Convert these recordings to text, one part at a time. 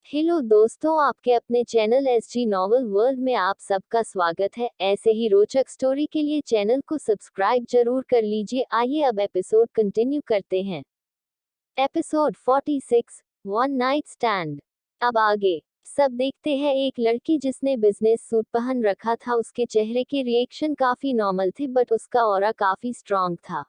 Hello दोस्तों, आपके अपने चैनल एसजी नॉवल वर्ल्ड में आप सबका स्वागत है। ऐसे ही रोचक स्टोरी के लिए चैनल को सब्सक्राइब जरूर कर लीजिए। आइए अब एपिसोड कंटिन्यू करते हैं। Episode 46, one night stand. अब आगे सब देखते हैं। एक लड़की जिसने बिजनेस सूट पहन रखा था, उसके चेहरे के रिएक्शन काफी नॉर्मल थे, बट उसका ऑरा काफी स्ट्रांग था।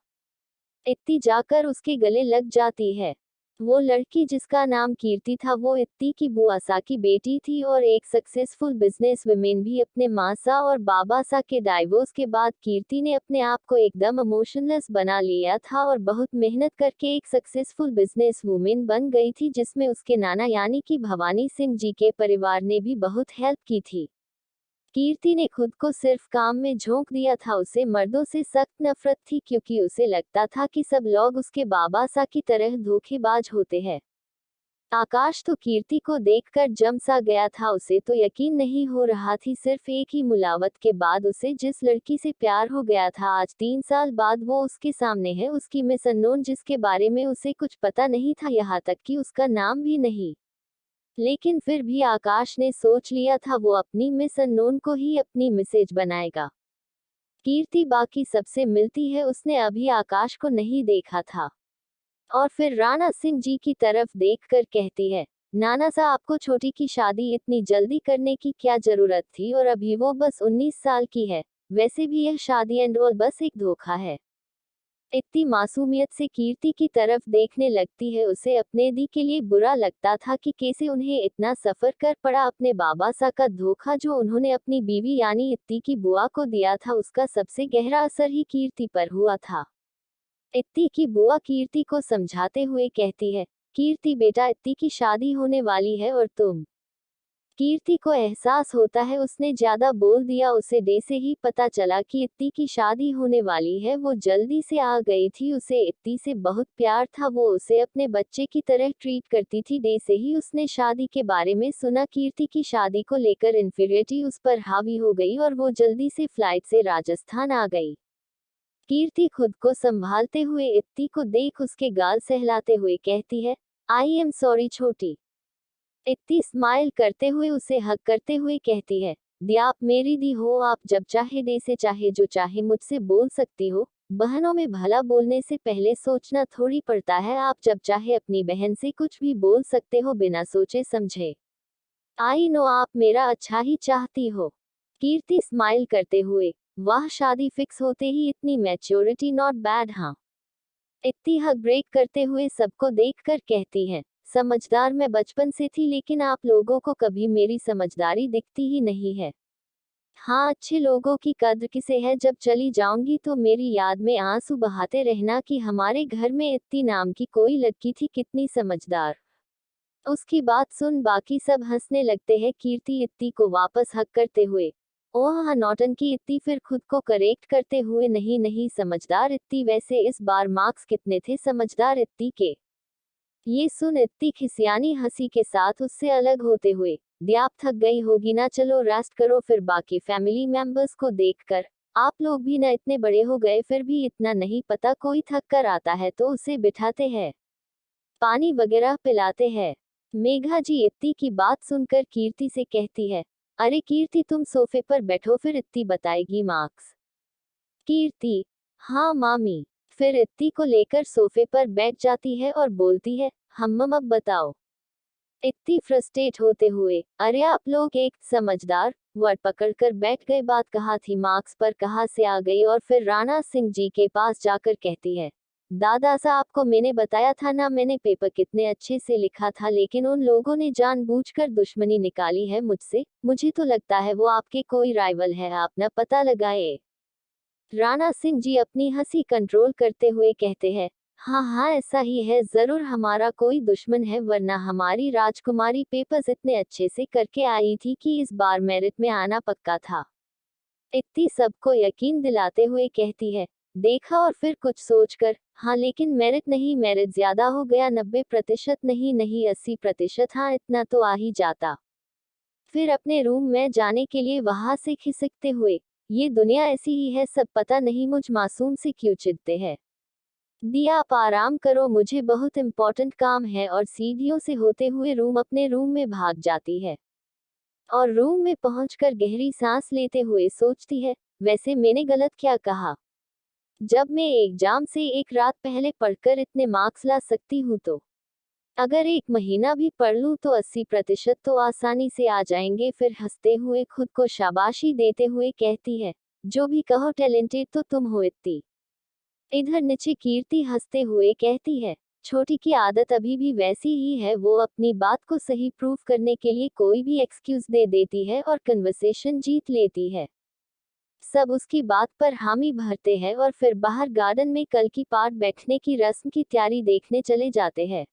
इत्ती जाकर उसके गले लग जाती है। वो लड़की जिसका नाम कीर्ति था, वो इत्ती की बुआ सा की बेटी थी और एक सक्सेसफुल बिजनेस वुमेन भी। अपने माँ सा और बाबा सा के डाइवोर्स के बाद कीर्ति ने अपने आप को एकदम इमोशनलेस बना लिया था और बहुत मेहनत करके एक सक्सेसफुल बिजनेस वुमेन बन गई थी, जिसमें उसके नाना यानी कि भवानी सिंह जी के परिवार ने भी बहुत हेल्प की थी। कीर्ति ने खुद को सिर्फ काम में झोंक दिया था। उसे मर्दों से सख्त नफरत थी, क्योंकि उसे लगता था कि सब लोग उसके बाबा सा की तरह धोखेबाज होते हैं। आकाश तो कीर्ति को देखकर जम सा गया था। उसे तो यकीन नहीं हो रहा थी, सिर्फ एक ही मुलावत के बाद उसे जिस लड़की से प्यार हो गया था, आज 3 साल बाद वो उसके सामने है। उसकी मिस अननोन, जिसके बारे में उसे कुछ पता नहीं था, यहाँ तक कि उसका नाम भी नहीं। लेकिन फिर भी आकाश ने सोच लिया था वो अपनी मिस अननोन को ही अपनी मिसेज बनाएगा। कीर्ति बाकी सबसे मिलती है, उसने अभी आकाश को नहीं देखा था। और फिर राणा सिंह जी की तरफ देखकर कहती है, नाना सा, आपको छोटी की शादी इतनी जल्दी करने की क्या जरूरत थी, और अभी वो बस 19 साल की है। वैसे भी यह शादी एंड ऑल बस एक धोखा है। इतनी मासूमियत से कीर्ति की तरफ देखने लगती है। उसे अपने दी के लिए बुरा लगता था कि कैसे उन्हें इतना सफर कर पड़ा। अपने बाबा सा का धोखा जो उन्होंने अपनी बीवी यानी इत्ती की बुआ को दिया था, उसका सबसे गहरा असर ही कीर्ति पर हुआ था। इत्ती की बुआ कीर्ति को समझाते हुए कहती है, कीर्ति बेटा, इत्ती की शादी होने वाली है और तुम। कीर्ति को एहसास होता है उसने ज्यादा बोल दिया। उसे डे से ही पता चला कि इत्ती की शादी होने वाली है। वो जल्दी से आ गई थी। उसे इत्ती से बहुत प्यार था। वो उसे अपने बच्चे की तरह ट्रीट करती थी। डे से ही उसने शादी के बारे में सुना। कीर्ति की शादी को लेकर इन्फीरियरिटी उस पर हावी हो गई और वो जल्दी से फ्लाइट से राजस्थान आ गई। कीर्ति खुद को संभालते हुए इत्ती को देख उसके गाल सहलाते हुए कहती है, आई एम सॉरी छोटी। इत्ती स्माइल करते हुए उसे हग करते हुए कहती है, दी आप मेरी दी हो, आप जब चाहे दे से चाहे जो चाहे मुझसे बोल सकती हो। बहनों में भला बोलने से पहले सोचना थोड़ी पड़ता है। आप जब चाहे अपनी बहन से कुछ भी बोल सकते हो बिना सोचे समझे। आई नो आप मेरा अच्छा ही चाहती हो। कीर्ति स्माइल करते हुए, वाह, शादी फिक्स होते ही इतनी मैच्योरिटी, नॉट बैड। हाँ। इत्ती हग ब्रेक करते हुए सबको देखकर कहती है, समझदार मैं बचपन से थी, लेकिन आप लोगों को कभी मेरी समझदारी दिखती ही नहीं है। हाँ, अच्छे लोगों की कद्र किसे है। जब चली जाऊंगी तो मेरी याद में आंसू बहाते रहना कि हमारे घर में इत्ती नाम की कोई लड़की थी, कितनी समझदार। उसकी बात सुन बाकी सब हंसने लगते हैं। कीर्ति इत्ती को वापस हक करते हुए, ओह हाँ नौटंकी इत्ती, फिर खुद को करेक्ट करते हुए, नहीं नहीं समझदार इत्ती। वैसे इस बार मार्क्स कितने थे समझदार इत्ती के। ये सुन इत्ती खिसियानी हंसी के साथ उससे अलग होते हुए, आप थक गई होगी ना, चलो रेस्ट करो। फिर बाकी फैमिली मेंबर्स को देखकर, आप लोग भी ना इतने बड़े हो गए, फिर भी इतना नहीं पता, कोई थक कर आता है तो उसे बिठाते हैं, पानी वगैरह पिलाते हैं। मेघा जी इत्ती की बात सुनकर कीर्ति से कहती है, अरे कीर्ति तुम सोफे पर बैठो, फिर इत्ती बताएगी मार्क्स। कीर्ति, हाँ मामी। फिर इत्ती को लेकर सोफे पर बैठ जाती है और बोलती है, हम अब बताओ। इत्ती फ्रस्ट्रेट होते हुए, अरे आप लोग एक समझदार वर्ड पकड़कर बैठ गए, बात कहा थी, मार्क्स पर कहाँ से आ गई। और फिर राणा सिंह जी के पास जाकर कहती है, दादा साहब को मैंने बताया था ना, मैंने पेपर कितने अच्छे से लिखा था, लेकिन उन लोगों ने जानबूझकर दुश्मनी निकाली है मुझसे। मुझे तो लगता है वो आपके कोई राइवल है, आप ना पता लगाए। राणा सिंह जी अपनी हंसी कंट्रोल करते हुए कहते हैं, हाँ हाँ ऐसा ही है, जरूर हमारा कोई दुश्मन है, वरना हमारी राजकुमारी पेपर्स इतने अच्छे से करके आई थी कि इस बार मेरिट में आना पक्का था। इत्ती सबको यकीन दिलाते हुए कहती है, देखा, और फिर कुछ सोचकर, हाँ लेकिन मेरिट नहीं, मेरिट ज्यादा हो गया, 90% नहीं नहीं 80%, हाँ इतना तो आ ही जाता। फिर अपने रूम में जाने के लिए वहां से खिसकते हुए, ये दुनिया ऐसी ही है, सब पता नहीं मुझ मासूम से क्यों चिढ़ते हैं। दिया आप आराम करो, मुझे बहुत इम्पोर्टेंट काम है, और सीढ़ियों से होते हुए अपने रूम में भाग जाती है। और रूम में पहुंचकर गहरी सांस लेते हुए सोचती है, वैसे मैंने गलत क्या कहा? जब मैं एग्जाम से एक रात पहले पढ़कर इतने मार्क्स ला सकती हूँ तो अगर एक महीना भी पढ़ लूँ तो 80% तो आसानी से आ जाएंगे। फिर हंसते हुए खुद को शाबाशी देते हुए कहती है, जो भी कहो टैलेंटेड तो तुम हो इतनी। इधर नीचे कीर्ति हंसते हुए कहती है, छोटी की आदत अभी भी वैसी ही है, वो अपनी बात को सही प्रूफ करने के लिए कोई भी एक्सक्यूज दे देती है और कन्वर्सेशन जीत लेती है। सब उसकी बात पर हामी भरते हैं और फिर बाहर गार्डन में कल की पार्ट बैठने की रस्म की तैयारी देखने चले जाते हैं।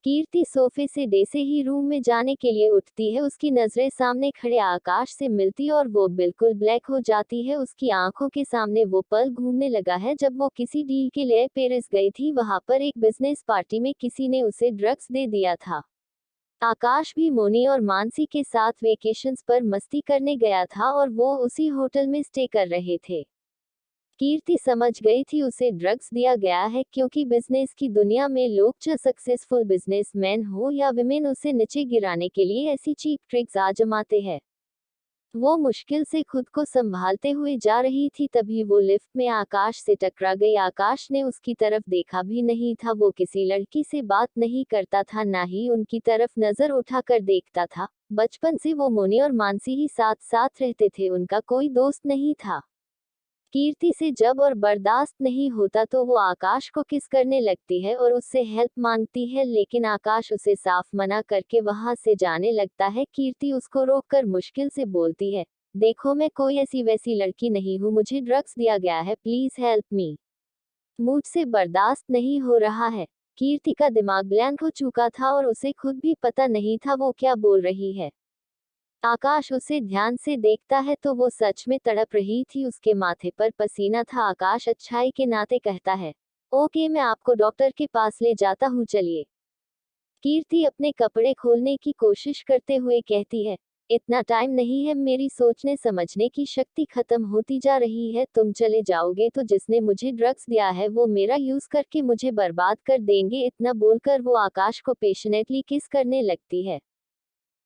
कीर्ति सोफे से जैसे ही रूम में जाने के लिए उठती है, उसकी नजरें सामने खड़े आकाश से मिलती और वो बिल्कुल ब्लैक हो जाती है। उसकी आंखों के सामने वो पल घूमने लगा है जब वो किसी डील के लिए पेरिस गई थी। वहां पर एक बिजनेस पार्टी में किसी ने उसे ड्रग्स दे दिया था। आकाश भी मोनी और मानसी के साथ वेकेशंस पर मस्ती करने गया था और वो उसी होटल में स्टे कर रहे थे। कीर्ति समझ गई थी उसे ड्रग्स दिया गया है, क्योंकि बिजनेस की दुनिया में लोग जो सक्सेसफुल बिजनेसमैन हो या विमेन उसे नीचे गिराने के लिए ऐसी चीप ट्रिक्स आजमाते हैं। वो मुश्किल से खुद को संभालते हुए जा रही थी, तभी वो लिफ्ट में आकाश से टकरा गई। आकाश ने उसकी तरफ देखा भी नहीं था, वो किसी लड़की से बात नहीं करता था, ना ही उनकी तरफ नजर उठाकर देखता था। बचपन से वो मोनी और मानसी ही साथ साथ रहते थे, उनका कोई दोस्त नहीं था। कीर्ति से जब और बर्दाश्त नहीं होता तो वो आकाश को किस करने लगती है और उससे हेल्प मांगती है, लेकिन आकाश उसे साफ मना करके वहां से जाने लगता है। कीर्ति उसको रोककर मुश्किल से बोलती है, देखो मैं कोई ऐसी वैसी लड़की नहीं हूँ, मुझे ड्रग्स दिया गया है, प्लीज हेल्प मी, मुझसे बर्दाश्त नहीं हो रहा है। कीर्ति का दिमाग ब्लैंक हो चुका था और उसे खुद भी पता नहीं था वो क्या बोल रही है। आकाश उसे ध्यान से देखता है तो वो सच में तड़प रही थी, उसके माथे पर पसीना था। आकाश अच्छाई के नाते कहता है, ओके मैं आपको डॉक्टर के पास ले जाता हूँ, चलिए। कीर्ति अपने कपड़े खोलने की कोशिश करते हुए कहती है, इतना टाइम नहीं है, मेरी सोचने समझने की शक्ति खत्म होती जा रही है, तुम चले जाओगे तो जिसने मुझे ड्रग्स दिया है वो मेरा यूज करके मुझे बर्बाद कर देंगे। इतना बोलकर वो आकाश को पेशनेटली किस करने लगती है।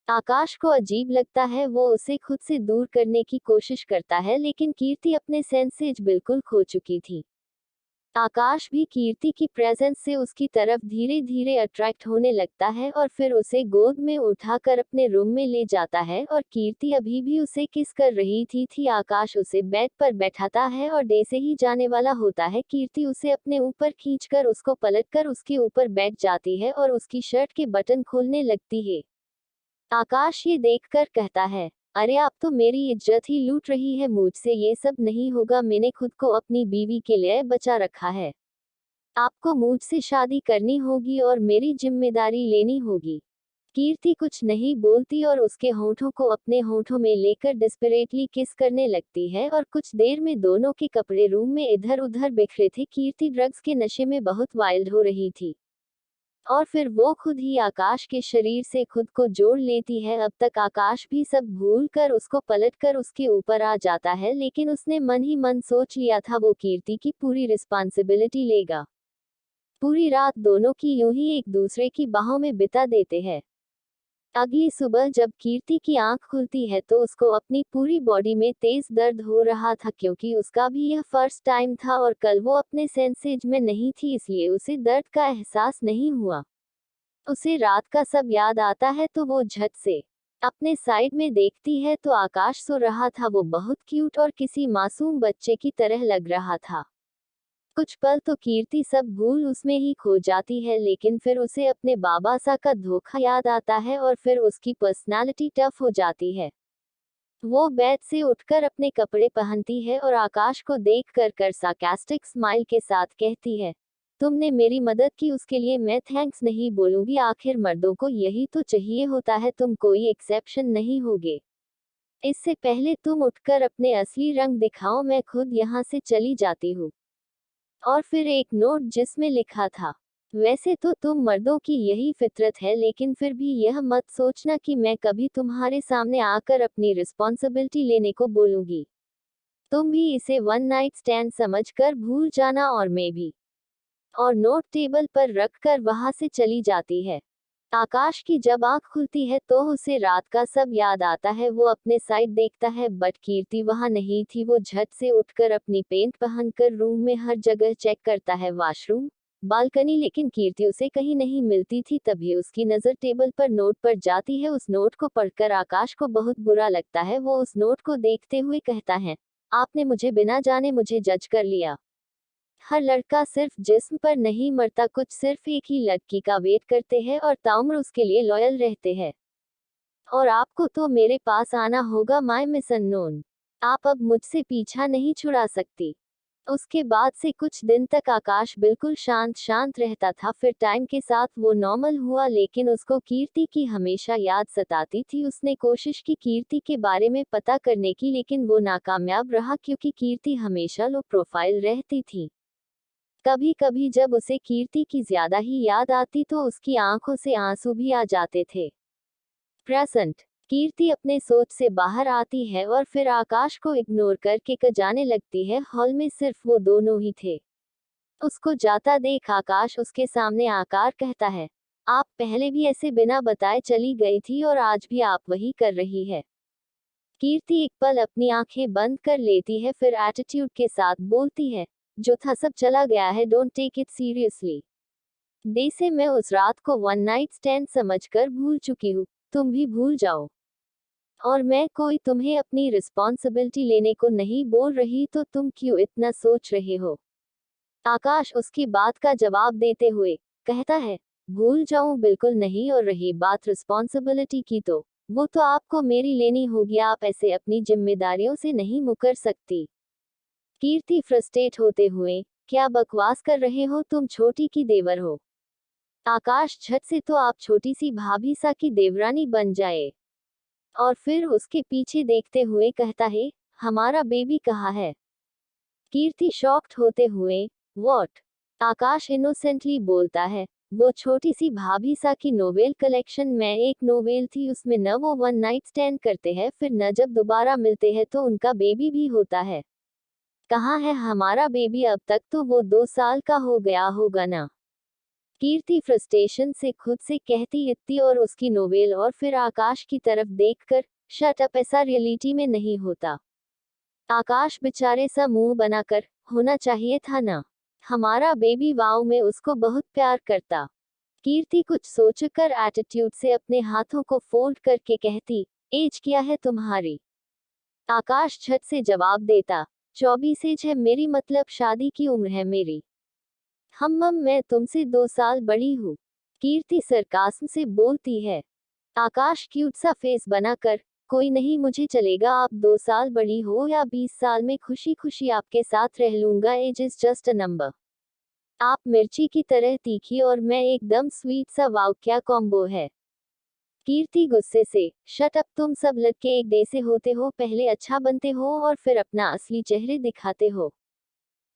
आकाश को अजीब लगता है, वो उसे खुद से दूर करने की कोशिश करता है, लेकिन कीर्ति अपने सेंसेज बिल्कुल खो चुकी थी। आकाश भी कीर्ति की प्रेजेंस से उसकी तरफ धीरे धीरे अट्रैक्ट होने लगता है और फिर उसे गोद में उठाकर अपने रूम में ले जाता है। और कीर्ति अभी भी उसे किस कर रही थी। आकाश उसे बेड पर बैठाता है और जैसे ही जाने वाला होता है, कीर्ति उसे अपने ऊपर खींचकर उसको पलटकर उसके ऊपर बैठ जाती है और उसकी शर्ट के बटन खोलने लगती है। आकाश ये देखकर कहता है, अरे आप तो मेरी इज्जत ही लूट रही है, मुझसे ये सब नहीं होगा, मैंने खुद को अपनी बीवी के लिए बचा रखा है। आपको मुझसे शादी करनी होगी और मेरी जिम्मेदारी लेनी होगी। कीर्ति कुछ नहीं बोलती और उसके होठों को अपने होठों में लेकर डिस्परेटली किस करने लगती है और कुछ देर में दोनों के कपड़े रूम में इधर उधर बिखरे थे। कीर्ति ड्रग्स के नशे में बहुत वाइल्ड हो रही थी और फिर वो खुद ही आकाश के शरीर से खुद को जोड़ लेती है। अब तक आकाश भी सब भूल कर उसको पलटकर उसके ऊपर आ जाता है, लेकिन उसने मन ही मन सोच लिया था वो कीर्ति की पूरी रिस्पॉन्सिबिलिटी लेगा। पूरी रात दोनों की यूं ही एक दूसरे की बाहों में बिता देते हैं। अगली सुबह जब कीर्ति की आंख खुलती है तो उसको अपनी पूरी बॉडी में तेज दर्द हो रहा था, क्योंकि उसका भी यह फर्स्ट टाइम था और कल वो अपने सेंसेज में नहीं थी, इसलिए उसे दर्द का एहसास नहीं हुआ। उसे रात का सब याद आता है तो वो झट से अपने साइड में देखती है तो आकाश सो रहा था। वो बहुत क्यूट और किसी मासूम बच्चे की तरह लग रहा था। कुछ पल तो कीर्ति सब भूल उसमें ही खो जाती है, लेकिन फिर उसे अपने बाबा सा का धोखा याद आता है और फिर उसकी पर्सनालिटी टफ हो जाती है। वो बेड से उठकर अपने कपड़े पहनती है और आकाश को देख कर सार्कास्टिक स्माइल के साथ कहती है, तुमने मेरी मदद की उसके लिए मैं थैंक्स नहीं बोलूंगी, आखिर मर्दों को यही तो चाहिए होता है, तुम कोई एक्सेप्शन नहीं होगे। इससे पहले तुम उठकर अपने असली रंग दिखाओ, मैं खुद यहाँ से चली जाती हूँ। और फिर एक नोट जिसमें लिखा था, वैसे तो तुम मर्दों की यही फितरत है, लेकिन फिर भी यह मत सोचना कि मैं कभी तुम्हारे सामने आकर अपनी रिस्पॉन्सिबिलिटी लेने को बोलूंगी। तुम भी इसे वन नाइट स्टैंड समझकर भूल जाना और मैं भी। और नोट टेबल पर रखकर वहां से चली जाती है। आकाश की जब आंख खुलती है तो उसे रात का सब याद आता है। वो अपने साइड देखता है बट कीर्ति वहां नहीं थी। वो झट से उठकर अपनी पेंट पहनकर रूम में हर जगह चेक करता है, वॉशरूम, बालकनी, लेकिन कीर्ति उसे कहीं नहीं मिलती थी। तभी उसकी नजर टेबल पर नोट पर जाती है। उस नोट को पढ़कर आकाश को बहुत बुरा लगता है। वो उस नोट को देखते हुए कहता है, आपने मुझे बिना जाने मुझे जज कर लिया। हर लड़का सिर्फ जिस्म पर नहीं मरता, कुछ सिर्फ एक ही लड़की का वेट करते हैं और ताउम्र उसके लिए लॉयल रहते हैं। और आपको तो मेरे पास आना होगा माय मिस अननोन। आप अब मुझसे पीछा नहीं छुड़ा सकती। उसके बाद से कुछ दिन तक आकाश बिल्कुल शांत शांत रहता था। फिर टाइम के साथ वो नॉर्मल हुआ, लेकिन उसको कीर्ति की हमेशा याद सताती थी। उसने कोशिश की कीर्ति के बारे में पता करने की, लेकिन वो नाकामयाब रहा क्योंकि कीर्ति हमेशा लो प्रोफाइल रहती थी। कभी कभी जब उसे कीर्ति की ज्यादा ही याद आती तो उसकी आंखों से आंसू भी आ जाते थे। प्रेजेंट कीर्ति अपने सोच से बाहर आती है और फिर आकाश को इग्नोर करके जाने लगती है। हॉल में सिर्फ वो दोनों ही थे। उसको जाता देख आकाश उसके सामने आकर कहता है, आप पहले भी ऐसे बिना बताए चली गई थी और आज भी आप वही कर रही है। कीर्ति एक पल अपनी आंखें बंद कर लेती है, फिर एटीट्यूड के साथ बोलती है, जो था सब चला गया है, डोंट टेक इट सीरियसली। से मैं उस रात को वन नाइट स्टैंड समझकर भूल चुकी हूँ, तुम भी भूल जाओ। और मैं कोई तुम्हें अपनी रिस्पॉन्सिबिलिटी लेने को नहीं बोल रही, तो तुम क्यों इतना सोच रहे हो। आकाश उसकी बात का जवाब देते हुए कहता है, भूल जाऊं बिल्कुल नहीं, और रही बात रिस्पॉन्सिबिलिटी की तो वो तो आपको मेरी लेनी होगी। आप ऐसे अपनी जिम्मेदारियों से नहीं मुकर सकती। कीर्ति फ्रस्ट्रेट होते हुए, क्या बकवास कर रहे हो, तुम छोटी की देवर हो। आकाश झट से, तो आप छोटी सी भाभी सा की देवरानी बन जाए। और फिर उसके पीछे देखते हुए कहता है, हमारा बेबी कहाँ है। कीर्ति शॉक्ड होते हुए, व्हाट। आकाश इनोसेंटली बोलता है, वो छोटी सी भाभी सा की नोवेल कलेक्शन में एक नोवेल थी, उसमें न वो वन नाइट स्टैंड करते हैं, फिर न जब दोबारा मिलते हैं तो उनका बेबी भी होता है। कहाँ है हमारा बेबी, अब तक तो वो 2 साल का हो गया होगा ना। कीर्ति फ्रस्ट्रेशन से खुद से कहती इतनी और उसकी नोवेल, और फिर आकाश की तरफ देखकर, शट अप, ऐसा रियलिटी में नहीं होता। आकाश बेचारे सा मुंह बनाकर, होना चाहिए था ना, हमारा बेबी वाओ में उसको बहुत प्यार करता। कीर्ति कुछ सोचकर एटीट्यूड से अपने हाथों को फोल्ड करके कहती, एज क्या है तुम्हारी। आकाश झट से जवाब देता, 24 एज है मेरी, मतलब शादी की उम्र है मेरी। मैं तुमसे 2 साल बड़ी हूँ। कीर्ति सरकास्म से बोलती है। आकाश क्यूट सा फेस बनाकर, कोई नहीं, मुझे चलेगा, आप 2 साल बड़ी हो या 20 साल, में खुशी खुशी आपके साथ रह लूंगा, age is just a number. आप मिर्ची की तरह तीखी और मैं एकदम स्वीट सा, वाव क्या कॉम्बो है। कीर्ति गुस्से से, शट अप, तुम सब लड़के एक जैसे होते हो, पहले अच्छा बनते हो और फिर अपना असली चेहरे दिखाते हो।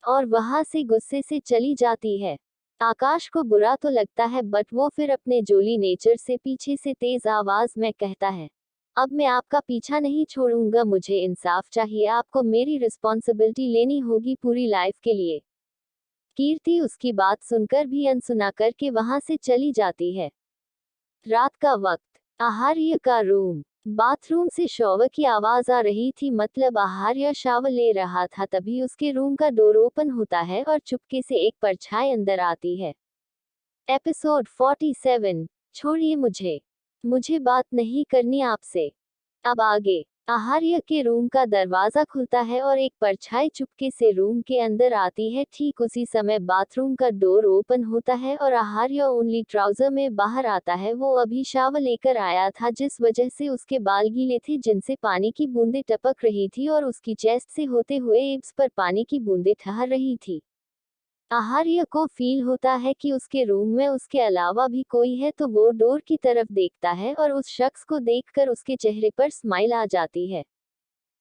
और वहां से गुस्से से चली जाती है। आकाश को बुरा तो लगता है, बट वो फिर अपने जोली नेचर से पीछे से तेज आवाज में कहता है, अब मैं आपका पीछा नहीं छोड़ूंगा, मुझे इंसाफ चाहिए, आपको मेरी रिस्पॉन्सिबिलिटी लेनी होगी पूरी लाइफ के लिए। कीर्ति उसकी बात सुनकर भी अनसुना करके वहां से चली जाती है। रात का वक्त, आहार्य का रूम। बाथरूम से शॉवर की आवाज आ रही थी, मतलब आहार्य शावर ले रहा था। तभी उसके रूम का डोर ओपन होता है और चुपके से एक परछाई अंदर आती है। एपिसोड 47, छोड़िए मुझे, मुझे बात नहीं करनी आपसे। अब आगे। आहार्य के रूम का दरवाजा खुलता है और एक परछाई चुपके से रूम के अंदर आती है। ठीक उसी समय बाथरूम का डोर ओपन होता है और आहार्य ओनली ट्राउजर में बाहर आता है। वो अभी शावर लेकर आया था, जिस वजह से उसके बाल गीले थे, जिनसे पानी की बूंदें टपक रही थी और उसकी चेस्ट से होते हुए एब्स पर पानी की बूंदें ठहर रही थी। आहार्य को फील होता है कि उसके रूम में उसके अलावा भी कोई है, तो वो डोर की तरफ देखता है और उस शख्स को देखकर उसके चेहरे पर स्माइल आ जाती है।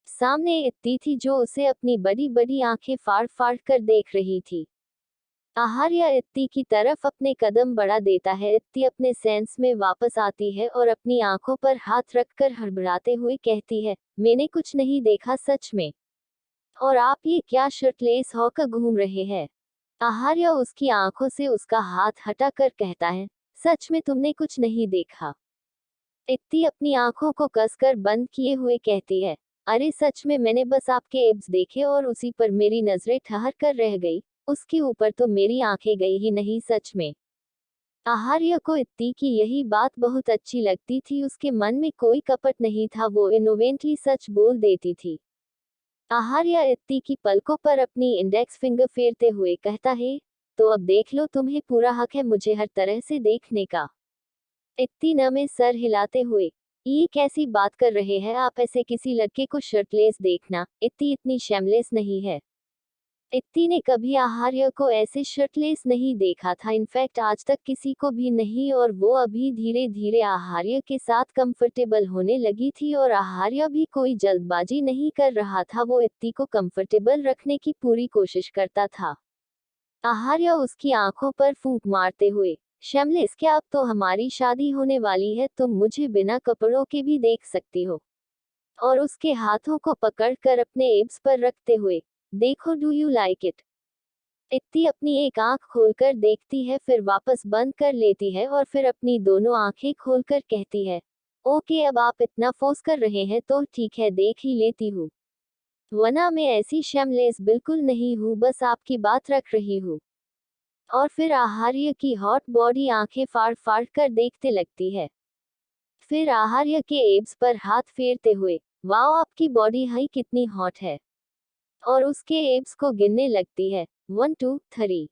सामने इत्ती थी, जो उसे अपनी बड़ी बड़ी आंखें फाड़ फाड़ कर देख रही थी। आहार्य इत्ती की तरफ अपने कदम बढ़ा देता है। इत्ती अपने सेंस में वापस आती है और अपनी आंखों पर हाथ रखकर हड़बड़ाते हुए कहती है, मैंने कुछ नहीं देखा सच में। और आप ये क्या शर्टलेस होकर घूम रहे हैं। आहार्य उसकी आंखों से उसका हाथ हटाकर कहता है, सच में तुमने कुछ नहीं देखा? इत्ती अपनी आंखों को कसकर बंद किए हुए कहती है, अरे सच में मैंने बस आपके एब्स देखे और उसी पर मेरी नजरें ठहर कर रह गई, उसके ऊपर तो मेरी आंखें गई ही नहीं सच में। आहार्य को इत्ती की यही बात बहुत अच्छी लगती थी, उसके मन में कोई कपट नहीं था, वो इनोवेंटली सच बोल देती थी। आहार्य इत्ती की पलकों पर अपनी इंडेक्स फिंगर फेरते हुए कहता है, तो अब देख लो, तुम्हें पूरा हक है मुझे हर तरह से देखने का। इत्ती न में सर हिलाते हुए, ये कैसी बात कर रहे हैं आप, ऐसे किसी लड़के को शर्टलेस देखना, इत्ती इतनी शैमलेस नहीं है। इत्ती ने कभी आहार्य को ऐसे शर्टलेस नहीं देखा था, इनफैक्ट आज तक किसी को भी नहीं, और वो अभी धीरे धीरे आहार्य के साथ कंफर्टेबल होने लगी थी, और आहार्य भी कोई जल्दबाजी नहीं कर रहा था, वो इत्ती को कंफर्टेबल रखने की पूरी कोशिश करता था। आहार्य उसकी आंखों पर फूंक मारते हुए, शैमलेस क्या, अब तो हमारी शादी होने वाली है, तुम मुझे बिना कपड़ों के भी देख सकती हो। और उसके हाथों को पकड़कर अपने एब्स पर रखते हुए, देखो, डू यू लाइक इट? इत्ती अपनी एक आंख खोलकर देखती है, फिर वापस बंद कर लेती है, और फिर अपनी दोनों आंखें खोलकर कहती है, ओके, अब आप इतना फोर्स कर रहे हैं तो ठीक है, देख ही लेती हूँ। वरना मैं ऐसी शैमलेस बिल्कुल नहीं हूँ, बस आपकी बात रख रही हूँ। और फिर आहार्य की हॉट बॉडी आंखें फाड़ फाड़ कर देखते लगती है। फिर आहार्य के एब्स पर हाथ फेरते हुए, वाओ, आपकी बॉडी हाई कितनी हॉट है। और उसके एब्स को गिनने लगती है, 1 2 3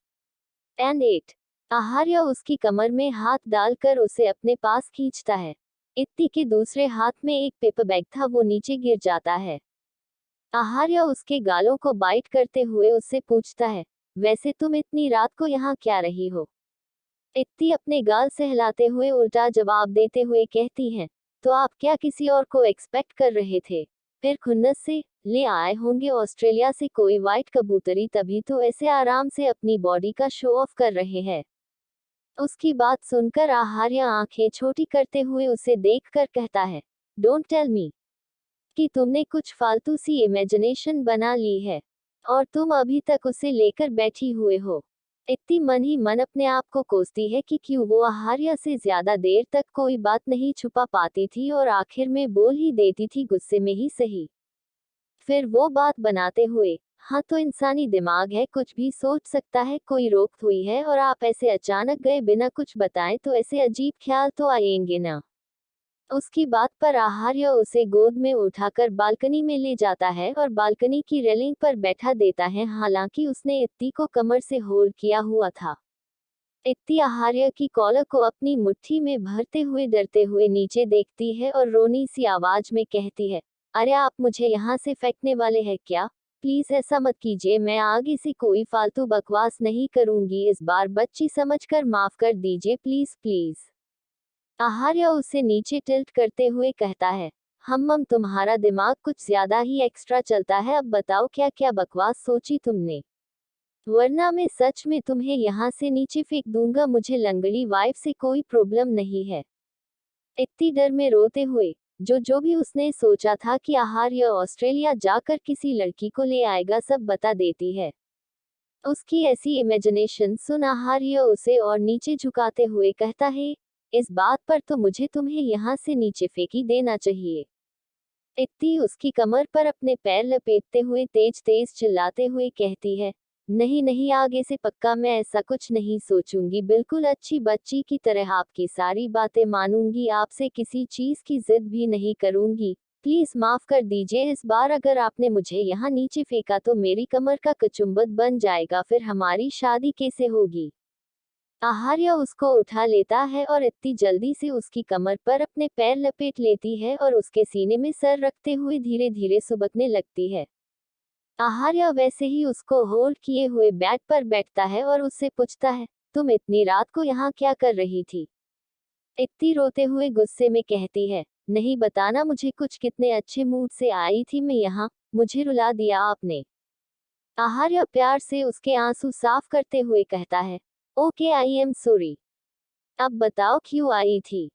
एंड 8। आहार्य उसकी कमर में हाथ डालकर उसे अपने पास खींचता है। इत्ती के दूसरे हाथ में एक पेपर बैग था, वो नीचे गिर जाता है। आहार्य उसके गालों को बाइट करते हुए उससे पूछता है, वैसे तुम इतनी रात को यहाँ क्या रही हो? इत्ती अपने गाल सहलाते हुए उल्टा जवाब देते हुए कहती हैं, तो आप क्या किसी और को एक्सपेक्ट कर रहे थे? फिर खुन्नस से, ले आए होंगे ऑस्ट्रेलिया से कोई वाइट कबूतरी, तभी तो ऐसे आराम से अपनी बॉडी का शो ऑफ कर रहे हैं। उसकी बात सुनकर आहार्य आंखें छोटी करते हुए उसे देखकर कहता है, डोंट टेल मी कि तुमने कुछ फालतू सी इमेजिनेशन बना ली है और तुम अभी तक उसे लेकर बैठी हुए हो। इतनी मन ही मन अपने आप को कोसती है कि क्यों वो आहार्य से ज्यादा देर तक कोई बात नहीं छुपा पाती थी, और आखिर में बोल ही देती थी, गुस्से में ही सही। फिर वो बात बनाते हुए, हाँ तो इंसानी दिमाग है, कुछ भी सोच सकता है, कोई रोक हुई है, और आप ऐसे अचानक गए बिना कुछ बताए तो ऐसे अजीब ख्याल तो आएंगे ना। उसकी बात पर आहार्य उसे गोद में उठाकर बालकनी में ले जाता है और बालकनी की रेलिंग पर बैठा देता है, हालांकि उसने इत्ती को कमर से होल्ड किया हुआ था। इत्ती आहार्य की कॉलर को अपनी मुट्ठी में भरते हुए डरते हुए नीचे देखती है और रोनी सी आवाज में कहती है, अरे आप मुझे यहाँ से फेंकने वाले हैं क्या? प्लीज ऐसा मत कीजिए, मैं आगे से कोई फालतू बकवास नहीं करूंगी, इस बार बच्ची समझकर माफ कर दीजिए, प्लीज प्लीज। आहार्य उसे नीचे टिल्ट करते हुए कहता है, हम तुम्हारा दिमाग कुछ ज्यादा ही एक्स्ट्रा चलता है, अब बताओ क्या क्या बकवास सोची तुमने? वरना मैं सच में तुम्हें यहाँ से नीचे फेंक दूंगा, मुझे लंगड़ी वाइफ से कोई प्रॉब्लम नहीं है। इतनी डर में रोते हुए, जो जो भी उसने सोचा था कि आहार्य ऑस्ट्रेलिया जाकर किसी लड़की को ले आएगा, सब बता देती है। उसकी ऐसी इमेजिनेशन सुन आहार्य उसे और नीचे झुकाते हुए कहता है, इस बात पर तो मुझे तुम्हें यहाँ से नीचे फेंकी देना चाहिए। इत्ती उसकी कमर पर अपने पैर लपेटते हुए तेज तेज चिल्लाते हुए कहती है, नहीं नहीं, आगे से पक्का मैं ऐसा कुछ नहीं सोचूंगी, बिल्कुल अच्छी बच्ची की तरह आपकी सारी बातें मानूंगी, आपसे किसी चीज की जिद भी नहीं करूंगी। प्लीज माफ कर दीजिए, इस बार अगर आपने मुझे यहाँ नीचे फेंका तो मेरी कमर का कचुम्बद बन जाएगा, फिर हमारी शादी कैसे होगी? आहार्य उसको उठा लेता है और इतनी जल्दी से उसकी कमर पर अपने पैर लपेट लेती है और उसके सीने में सर रखते हुए धीरे धीरे सुबकने लगती है। आहार्य वैसे ही उसको होल्ड किए हुए बेड पर बैठता है और उससे पूछता है, तुम इतनी रात को यहाँ क्या कर रही थी? इतनी रोते हुए गुस्से में कहती है, नहीं बताना मुझे कुछ, कितने अच्छे मूड से आई थी मैं यहाँ, मुझे रुला दिया आपने। आहार्य प्यार से उसके आंसू साफ करते हुए कहता है, ओके, आई एम सॉरी। अब बताओ क्यों आई थी?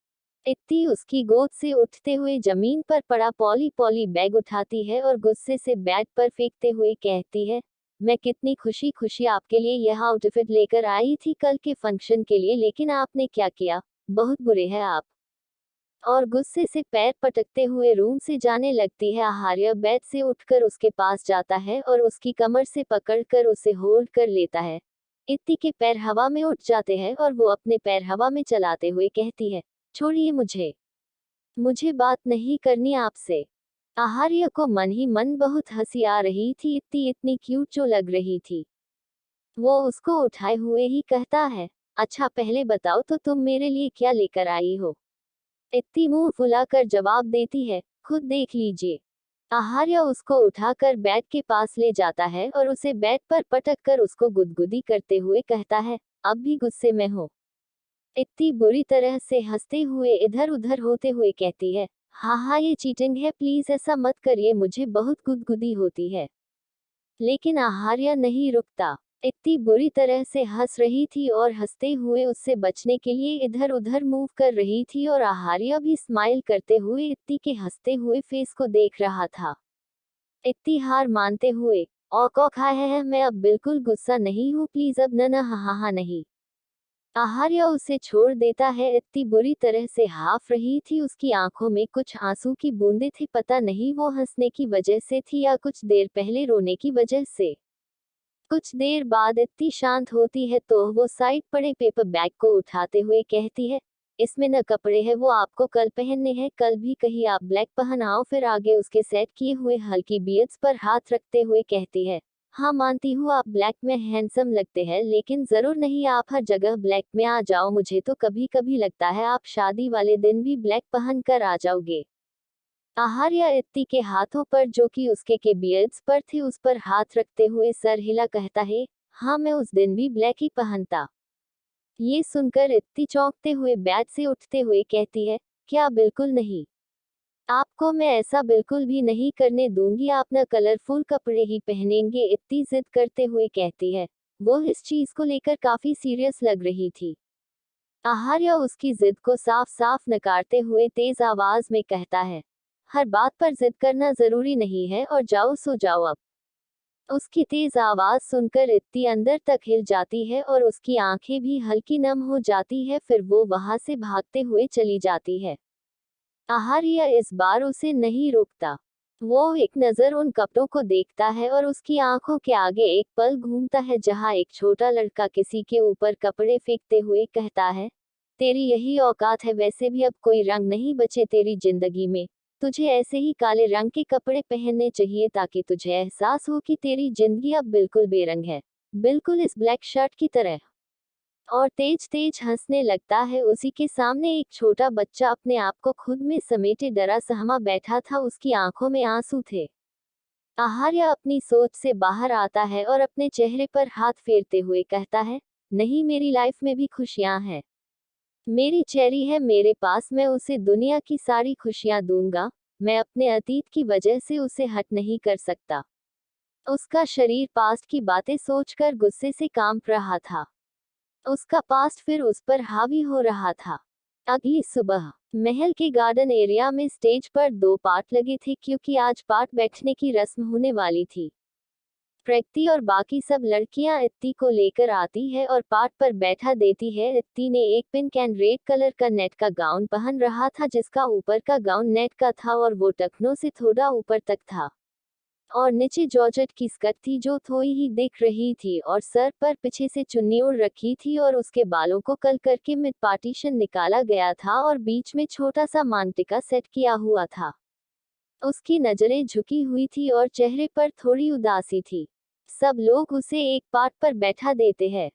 इत्ती उसकी गोद से उठते हुए जमीन पर पड़ा पॉली पॉली बैग उठाती है और गुस्से से बेड पर फेंकते हुए कहती है, मैं कितनी खुशी खुशी आपके लिए यह आउटफिट लेकर आई थी कल के फंक्शन के लिए, लेकिन आपने क्या किया? बहुत बुरे हैं आप। और गुस्से से पैर पटकते हुए रूम से जाने लगती है। आहार्य बेड से उठकर उसके पास जाता है और उसकी कमर से पकड़कर उसे होल्ड कर लेता है। इत्ती के पैर हवा में उठ जाते हैं और वो अपने पैर हवा में चलाते हुए कहती है, छोड़िए मुझे, मुझे बात नहीं करनी आपसे। आहार्य को मन ही मन बहुत हंसी आ रही थी, इत्ती इतनी क्यूट जो लग रही थी। वो उसको उठाए हुए ही कहता है, अच्छा पहले बताओ तो तुम मेरे लिए क्या लेकर आई हो? इत्ती मुंह फुलाकर जवाब देती है, खुद देख लीजिए। आहार्य उसको उठाकर बेड के पास ले जाता है और उसे बेड पर पटक कर उसको गुदगुदी करते हुए कहता है, अब भी गुस्से में हो? इत्ती बुरी तरह से हंसते हुए इधर उधर होते हुए कहती है, हाँ हाँ ये चीटिंग है, प्लीज ऐसा मत करिए, मुझे बहुत गुदगुदी होती है। लेकिन आहार्य नहीं रुकता। इत्ती बुरी तरह से हंस रही थी और हंसते हुए उससे बचने के लिए इधर उधर मूव कर रही थी और आहार्य भी स्माइल करते हुए इत्ती के हंसते हुए फेस को देख रहा था। इत्ती हार मानते हुए, औक औक हा है, मैं अब बिल्कुल गुस्सा नहीं हूँ, प्लीज अब न हा हा नहीं। आहार्य उसे छोड़ देता है। इत्ती बुरी तरह से हाफ रही थी, उसकी आंखों में कुछ आंसू की बूंदें थी, पता नहीं वो हंसने की वजह से थी या कुछ देर पहले रोने की वजह से। कुछ देर बाद इत्ती शांत होती है तो वो साइड पड़े पेपर बैग को उठाते हुए कहती है, इसमें न कपड़े हैं, वो आपको कल पहनने हैं, कल भी कहीं आप ब्लैक पहन आओ। फिर आगे उसके सेट किए हुए हल्की बियर्ड्स पर हाथ रखते हुए कहती है, हाँ मानती हूँ आप ब्लैक में हैंडसम लगते हैं, लेकिन जरूर नहीं आप हर जगह ब्लैक में आ जाओ, मुझे तो कभी कभी लगता है आप शादी वाले दिन भी ब्लैक पहन कर आ जाओगे। आहार्य इत्ती के हाथों पर जो कि उसके के बियर्ड्स पर थे उस पर हाथ रखते हुए सर हिला कहता है, हाँ मैं उस दिन भी ब्लैक ही पहनता। ये सुनकर इत्ती चौंकते हुए बेड से उठते हुए कहती है, क्या बिल्कुल नहीं? आपको मैं ऐसा बिल्कुल भी नहीं करने दूंगी, आप न कलरफुल कपड़े ही पहनेंगे, इत्ती जिद करते हुए कहती है। वो इस चीज को लेकर काफी सीरियस लग रही थी। आहार्य उसकी जिद को साफ साफ नकारते हुए तेज आवाज में कहता है, हर बात पर जिद करना जरूरी नहीं है, और जाओ सो जाओ अब। उसकी तेज आवाज सुनकर इत्ती अंदर तक हिल जाती है और उसकी आंखें भी हल्की नम हो जाती है, फिर वो वहां से भागते हुए चली जाती है। आहार्य इस बार उसे नहीं रोकता। वो एक नजर उन कपड़ों को देखता है और उसकी आंखों के आगे एक पल घूमता है जहां एक छोटा लड़का किसी के ऊपर कपड़े फेंकते हुए कहता है, तेरी यही औकात है, वैसे भी अब कोई रंग नहीं बचे तेरी जिंदगी में, तुझे ऐसे ही काले रंग के कपड़े पहनने चाहिए ताकि तुझे एहसास हो कि तेरी जिंदगी अब बिल्कुल बेरंग है, बिल्कुल इस ब्लैक शर्ट की तरह। और तेज तेज हंसने लगता है। उसी के सामने एक छोटा बच्चा अपने आप को खुद में समेटे डरा सहमा बैठा था, उसकी आंखों में आंसू थे। आहार्य अपनी सोच से बाहर आता है और अपने चेहरे पर हाथ फेरते हुए कहता है, नहीं मेरी लाइफ में भी खुशियां हैं, मेरी चेरी है मेरे पास, मैं उसे दुनिया की सारी खुशियां दूंगा, मैं अपने अतीत की वजह से उसे हट नहीं कर सकता। उसका शरीर पास्ट की बातें सोचकर गुस्से से कांप रहा था। उसका पास्ट फिर उस पर हावी हो रहा था। अगली सुबह महल के गार्डन एरिया में स्टेज पर दो पार्ट लगे थे क्योंकि आज पार्ट बैठने की रस्म होने वाली थी। प्रकृति और बाकी सब लड़कियां इत्ती को लेकर आती है और पार्ट पर बैठा देती है। इत्ती ने एक पिंक एंड रेड कलर का नेट का गाउन पहन रहा था जिसका ऊपर का गाउन नेट का था और वो टखनों से थोड़ा ऊपर तक था, और नीचे जॉर्जेट की स्कर्ट थी जो थोड़ी ही दिख रही थी, और सर पर पीछे से चुन्नी ओढ़ रखी थी और उसके बालों को कल करके मिड पार्टीशन निकाला गया था और बीच में छोटा सा मांगटिका सेट किया हुआ था। उसकी नजरें झुकी हुई थी और चेहरे पर थोड़ी उदासी थी। सब लोग उसे एक पार्ट पर बैठा देते हैं।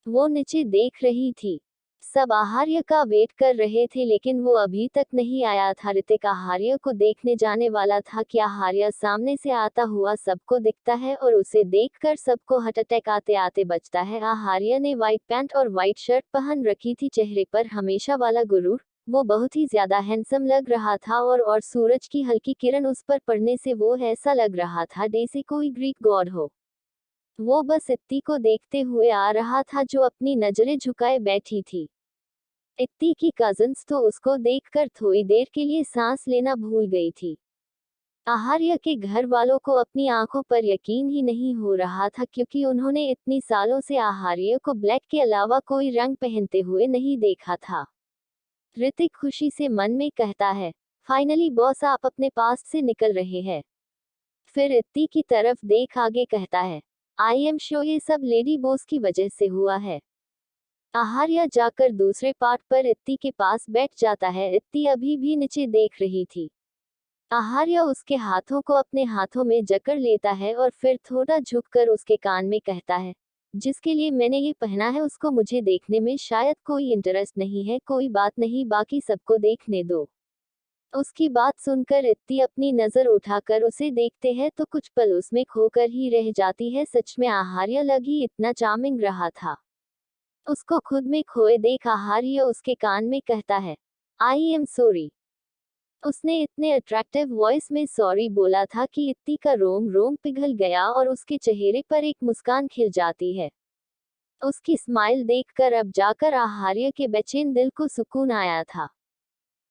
वो नीचे देख रही थी। सब आहार्य का वेट कर रहे थे लेकिन वो अभी तक नहीं आया था। ऋतिक आहार्य को देखने जाने वाला था कि आहार्य सामने से आता हुआ सबको दिखता है और उसे देखकर सबको हार्ट अटैक आते आते बचता है। आहार्य ने व्हाइट पैंट और व्हाइट शर्ट पहन रखी थी, चेहरे पर हमेशा वाला गुरूर, वो बहुत ही ज्यादा हैंडसम लग रहा था और सूरज की हल्की किरण उस पर पड़ने से वो ऐसा लग रहा था जैसे कोई ग्रीक गॉड हो। वो बस इत्ती को देखते हुए आ रहा था जो अपनी नजरें झुकाए बैठी थी। इत्ती की कजिन्स तो उसको देखकर थोड़ी देर के लिए सांस लेना भूल गई थी। आहार्य के घर वालों को अपनी आंखों पर यकीन ही नहीं हो रहा था, क्योंकि उन्होंने इतनी सालों से आहार्य को ब्लैक के अलावा कोई रंग पहनते हुए नहीं देखा था। ऋतिक खुशी से मन में कहता है, फाइनली बॉस, आप अपने पास से निकल रहे हैं। फिर इत्ती की तरफ देख आगे कहता है, आई एम श्योर ये सब लेडी बॉस की वजह से हुआ है। आहार्य जाकर दूसरे पार्ट पर इत्ती के पास बैठ जाता है। इत्ती अभी भी नीचे देख रही थी। आहार्य उसके हाथों को अपने हाथों में जकड़ लेता है और फिर थोड़ा झुककर उसके कान में कहता है, जिसके लिए मैंने ये पहना है उसको मुझे देखने में शायद कोई इंटरेस्ट नहीं है, कोई बात नहीं, बाकी सबको देखने दो। उसकी बात सुनकर इत्ती अपनी नजर उठाकर उसे देखते हैं तो कुछ पल उसमें खोकर ही रह जाती है। सच में आहार्य लगी इतना चार्मिंग रहा था। उसको खुद में खोए देख आहार्य उसके कान में कहता है, आई एम सॉरी। उसने इतने अट्रैक्टिव वॉइस में सॉरी बोला था कि इत्ती का रोम रोम पिघल गया और उसके चेहरे पर एक मुस्कान खिल जाती है। उसकी स्माइल देखकर अब जाकर आहार्य के बेचैन दिल को सुकून आया था।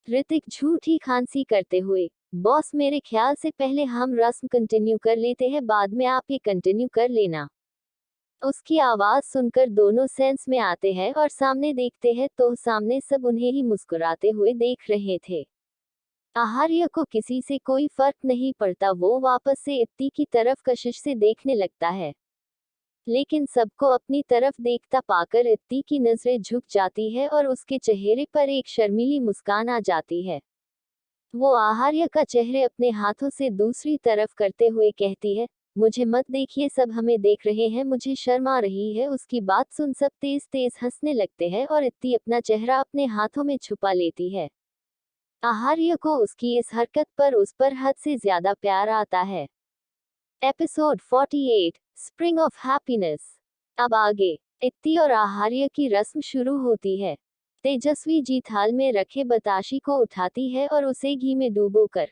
ऋतिक झूठी खांसी करते हुए, बॉस, मेरे ख्याल से पहले हम रस्म कंटिन्यू कर लेते हैं, बाद में आप ये कंटिन्यू कर लेना। उसकी आवाज सुनकर दोनों सेंस में आते हैं और सामने देखते हैं तो सामने सब उन्हें ही मुस्कुराते हुए देख रहे थे। आहार्य को किसी से कोई फर्क नहीं पड़ता, वो वापस से इत्ती की तरफ कशिश से देखने लगता है। लेकिन सबको अपनी तरफ देखता पाकर इत्ती की नजरें झुक जाती है और उसके चेहरे पर एक शर्मीली मुस्कान आ जाती है। वो आहार्य का चेहरे अपने हाथों से दूसरी तरफ करते हुए कहती है, मुझे मत देखिए, सब हमें देख रहे हैं, मुझे शर्म आ रही है। उसकी बात सुन सब तेज तेज हंसने लगते हैं और इत्ती अपना चेहरा अपने हाथों में छुपा लेती है। आहार्य को उसकी इस हरकत पर उस पर हद से ज्यादा प्यार आता है। Episode 48, spring of happiness. अब आगे इत्ती और आहार्य की रस्म शुरू होती है। तेजस्वी जी थाल में रखे बताशी को उठाती है और उसे घी में डुबोकर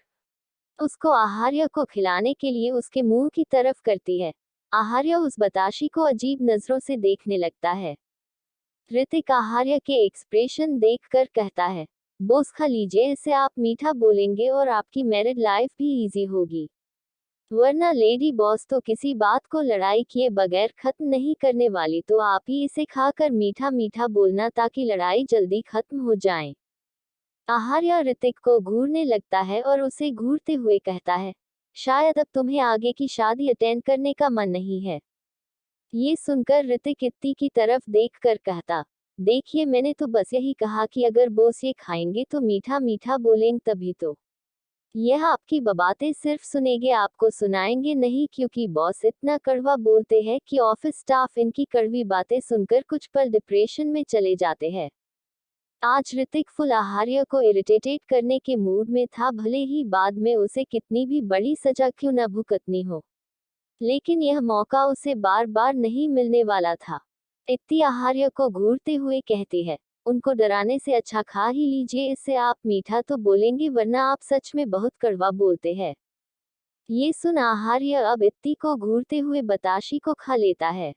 उसको आहार्य को खिलाने के लिए उसके मुंह की तरफ करती है। आहार्य उस बताशी को अजीब नजरों से देखने लगता है। ऋतिक आहार्य के एक्सप्रेशन देखकर कहता है, बोस, खा लीजिए, इससे आप मीठा बोलेंगे और आपकी मैरिड लाइफ भी इजी होगी, वरना लेडी बॉस तो किसी बात को लड़ाई किए बगैर खत्म नहीं करने वाली, तो आप ही इसे खाकर मीठा मीठा बोलना ताकि लड़ाई जल्दी खत्म हो जाए। आहार्य ऋतिक को घूरने लगता है और उसे घूरते हुए कहता है, शायद अब तुम्हें आगे की शादी अटेंड करने का मन नहीं है। ये सुनकर ऋतिक इत्ती की तरफ देखकर कहता, देखिए, मैंने तो बस यही कहा कि अगर बॉस ये खाएंगे तो मीठा मीठा बोलेंगे, तभी तो। यह आपकी बातें सिर्फ सुनेंगे, आपको सुनाएंगे नहीं, क्योंकि बॉस इतना कड़वा बोलते हैं कि ऑफिस स्टाफ इनकी कड़वी बातें सुनकर कुछ पल डिप्रेशन में चले जाते हैं। आज ऋतिक फुल आहार्य को इरिटेटेड करने के मूड में था, भले ही बाद में उसे कितनी भी बड़ी सजा क्यों न भुगतनी हो, लेकिन यह मौका उसे बार बार नहीं मिलने वाला था। इत्ती आहार्य को घूरते हुए कहती है, उनको डराने से अच्छा खा ही लीजिए, इससे आप मीठा तो बोलेंगे, वरना आप सच में बहुत कड़वा बोलते हैं। ये सुन आहार्य अब इत्ती को घूरते हुए बताशी को खा लेता है।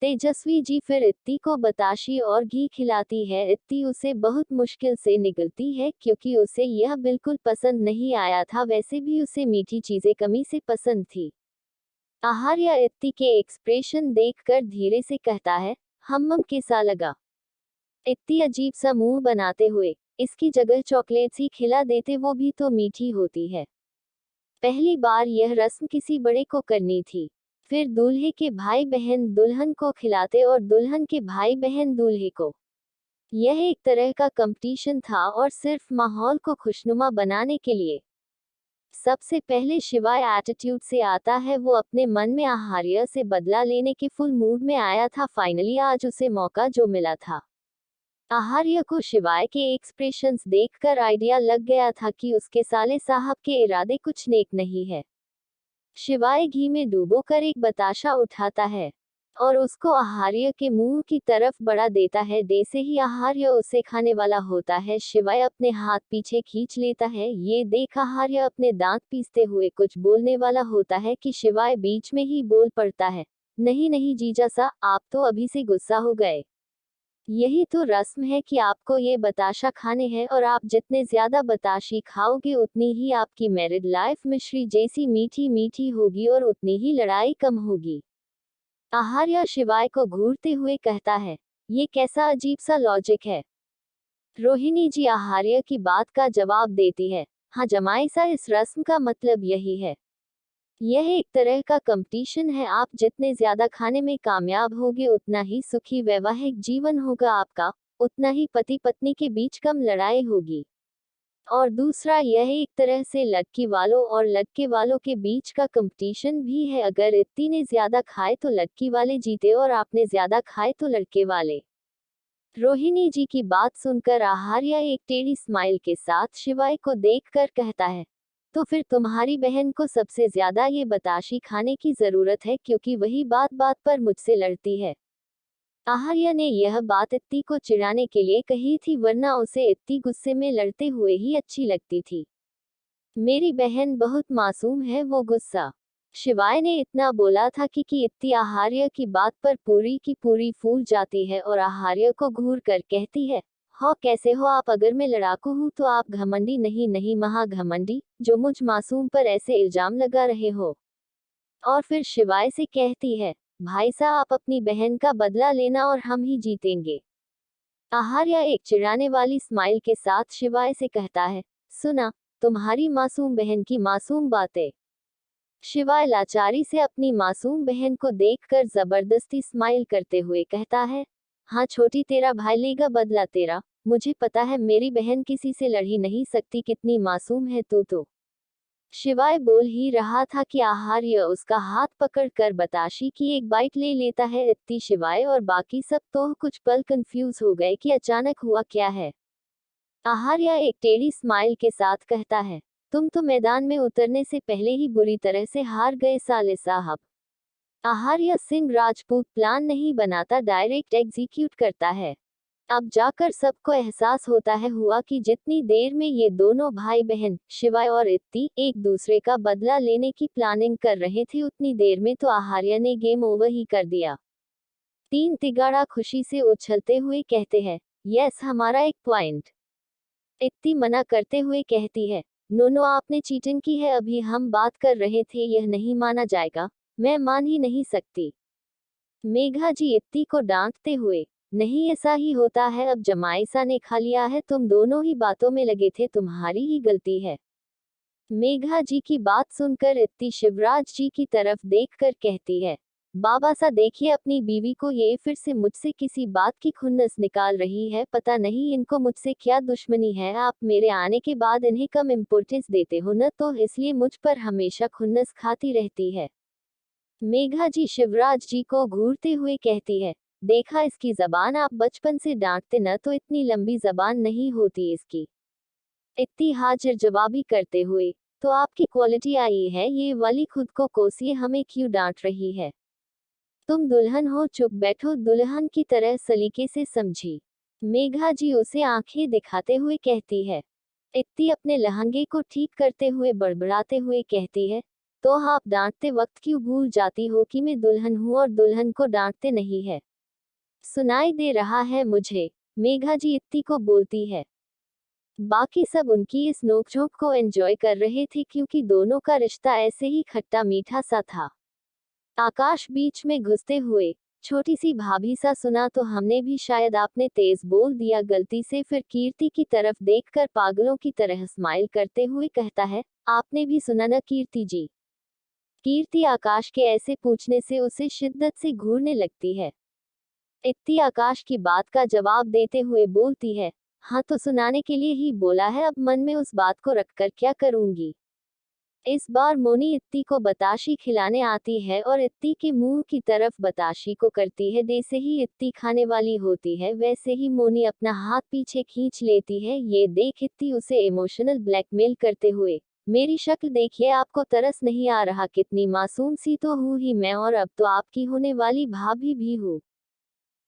तेजस्वी जी फिर इत्ती को बताशी और घी खिलाती है। इत्ती उसे बहुत मुश्किल से निगलती है, क्योंकि उसे यह बिल्कुल पसंद नहीं आया था, वैसे भी उसे मीठी चीजें कमी से पसंद थी। आहार्य इत्ती के एक्सप्रेशन देखकर धीरे से कहता है, हम्म, कैसा लगा? इत्ती अजीब सा मुंह बनाते हुए, इसकी जगह चॉकलेट्स ही खिला देते, वो भी तो मीठी होती है। पहली बार यह रस्म किसी बड़े को करनी थी। फिर दूल्हे के भाई बहन दुल्हन को खिलाते और दुल्हन के भाई बहन दूल्हे को। यह एक तरह का कंपटीशन था और सिर्फ माहौल को खुशनुमा बनाने के लिए। सबसे पहले शिवाय एटीट्यूड से आता है, वो अपने मन में आहार्य से बदला लेने के फुल मूड में आया था। फाइनली आज उसे मौका जो मिला था। आहार्य को शिवाय के एक्सप्रेशंस देखकर आइडिया लग गया था कि उसके साले साहब के इरादे कुछ नेक नहीं है। शिवाय घी में डूबोकर एक बताशा उठाता है और उसको आहार्य के मुंह की तरफ बढ़ा देता है। जैसे ही आहार्य उसे खाने वाला होता है, शिवाय अपने हाथ पीछे खींच लेता है। ये देख आहार्य अपने दांत पीसते हुए कुछ बोलने वाला होता है कि शिवाय बीच में ही बोल पड़ता है, नहीं नहीं जीजा सा, आप तो अभी से गुस्सा हो गए। यही तो रस्म है कि आपको ये बताशा खाने हैं और आप जितने ज्यादा बताशी खाओगे उतनी ही आपकी मैरिड लाइफ मिश्री जैसी मीठी मीठी होगी और उतनी ही लड़ाई कम होगी। आहार्य शिवाय को घूरते हुए कहता है, ये कैसा अजीब सा लॉजिक है। रोहिणी जी आहार्य की बात का जवाब देती है, हाँ जमाई सा इस रस्म का मतलब यही है। यह एक तरह का कंपटीशन है, आप जितने ज्यादा खाने में कामयाब होगे उतना ही सुखी वैवाहिक जीवन होगा आपका, उतना ही पति पत्नी के बीच कम लड़ाई होगी। और दूसरा यह एक तरह से लड़की वालों और लड़के वालों के बीच का कंपटीशन भी है, अगर इत्ती ने ज्यादा खाए तो लड़की वाले जीते और आपने ज्यादा खाए तो लड़के वाले। रोहिणी जी की बात सुनकर आहार्य एक टेढ़ी स्माइल के साथ शिवाय को देखकर कहता है, तो फिर तुम्हारी बहन को सबसे ज्यादा ये बताशी खाने की जरूरत है क्योंकि वही बात बात पर मुझसे लड़ती है। आहार्य ने यह बात इत्ती को चिढ़ाने के लिए कही थी, वरना उसे इत्ती गुस्से में लड़ते हुए ही अच्छी लगती थी। मेरी बहन बहुत मासूम है, वो गुस्सा। शिवाय ने इतना बोला था कि इत्ती आहार्य की बात पर पूरी की पूरी फूल जाती है और आहार्य को घूर कर कहती है, हो कैसे हो आप, अगर मैं लड़ाकू हूँ तो आप घमंडी नहीं नहीं महाघमंडी, जो मुझ मासूम पर ऐसे इल्जाम लगा रहे हो। और फिर शिवाय से कहती है, भाई साहब आप अपनी बहन का बदला लेना और हम ही जीतेंगे। आहार्य एक चिढ़ाने वाली स्माइल के साथ शिवाय से कहता है, सुना तुम्हारी मासूम बहन की मासूम बातें। शिवाय लाचारी से अपनी मासूम बहन को देखकर जबरदस्ती स्माइल करते हुए कहता है, हाँ छोटी तेरा भाई लेगा बदला तेरा, मुझे पता है मेरी बहन किसी से लड़ ही नहीं सकती, कितनी मासूम है तू तो। शिवाय बोल ही रहा था कि आहार्य उसका हाथ पकड़कर बताशी की एक बाइट ले लेता है। इत्ती शिवाय और बाकी सब तो कुछ पल कंफ्यूज हो गए कि अचानक हुआ क्या है। आहार्य एक टेढ़ी स्माइल के साथ कहता है, तुम तो मैदान में उतरने से पहले ही बुरी तरह से हार गए साले साहब। आहार्य सिंह राजपूत प्लान नहीं बनाता, डायरेक्ट एग्जीक्यूट करता है। अब जाकर सबको एहसास होता है हुआ कि जितनी देर में ये दोनों भाई बहन शिवाय और इत्ती एक दूसरे का बदला लेने की प्लानिंग कर रहे थे, उतनी देर में तो आहार्य ने गेम ओवर ही कर दिया। तीन तिगाड़ा खुशी से उछलते हुए कहते हैं, यस हमारा एक पॉइंट। इत्ती मना करते हुए कहती है, नो नो आपने चीटिंग की है, अभी हम बात कर रहे थे, यह नहीं माना जाएगा, मैं मान ही नहीं सकती। मेघा जी इत्ती को डांटते हुए, नहीं ऐसा ही होता है, अब जमाईसा ने खा लिया है, तुम दोनों ही बातों में लगे थे, तुम्हारी ही गलती है। मेघा जी की बात सुनकर इत्ती शिवराज जी की तरफ देखकर कहती है, बाबा सा देखिए अपनी बीवी को, ये फिर से मुझसे किसी बात की खुन्नस निकाल रही है, पता नहीं इनको मुझसे क्या दुश्मनी है, आप मेरे आने के बाद इन्हें कम इम्पोर्टेंस देते हो न, तो इसलिए मुझ पर हमेशा खुन्नस खाती रहती है। मेघा जी शिवराज जी को घूरते हुए कहती है, देखा इसकी जबान, आप बचपन से डांटते न तो इतनी लंबी जबान नहीं होती इसकी। इत्ती हाजिर जवाबी करते हुए, तो आपकी क्वालिटी आई है ये वाली, खुद को कोसिए, हमें क्यों डांट रही है। तुम दुल्हन हो, चुप बैठो, दुल्हन की तरह सलीके से समझी। मेघा जी उसे आंखें दिखाते हुए कहती है। इत्ती अपने लहंगे को ठीक करते हुए बड़बड़ाते हुए कहती है, तो आप डांटते वक्त क्यों भूल जाती हो कि मैं दुल्हन हूँ और दुल्हन को डांटते नहीं है। सुनाई दे रहा है मुझे, मेघा जी इत्ती को बोलती है। बाकी सब उनकी इस नोकझोंक को एंजॉय कर रहे थे क्योंकि दोनों का रिश्ता ऐसे ही खट्टा मीठा सा था। आकाश बीच में घुसते हुए, छोटी सी भाभी सा, सुना तो हमने भी, शायद आपने तेज बोल दिया गलती से, फिर कीर्ति की तरफ देखकर पागलों की तरह स्माइल करते हुए कहता है, आपने भी सुना न कीर्ति जी। कीर्ति आकाश के ऐसे पूछने से उसे शिद्दत से घूरने लगती है। इत्ती आकाश की बात का जवाब देते हुए बोलती है, हाँ तो सुनाने के लिए ही बोला है, अब मन में उस बात को रखकर क्या करूंगी। इस बार मोनी इत्ती को बताशी खिलाने आती है और इत्ती के मुंह की तरफ बताशी को करती है, जैसे ही इत्ती खाने वाली होती है वैसे ही मोनी अपना हाथ पीछे खींच लेती है। ये देख इत्ती उसे इमोशनल ब्लैकमेल करते हुए, मेरी शक्ल देखिए, आपको तरस नहीं आ रहा, कितनी मासूम सी तो हूँ ही मैं, और अब तो आपकी होने वाली भाभी भी हूँ।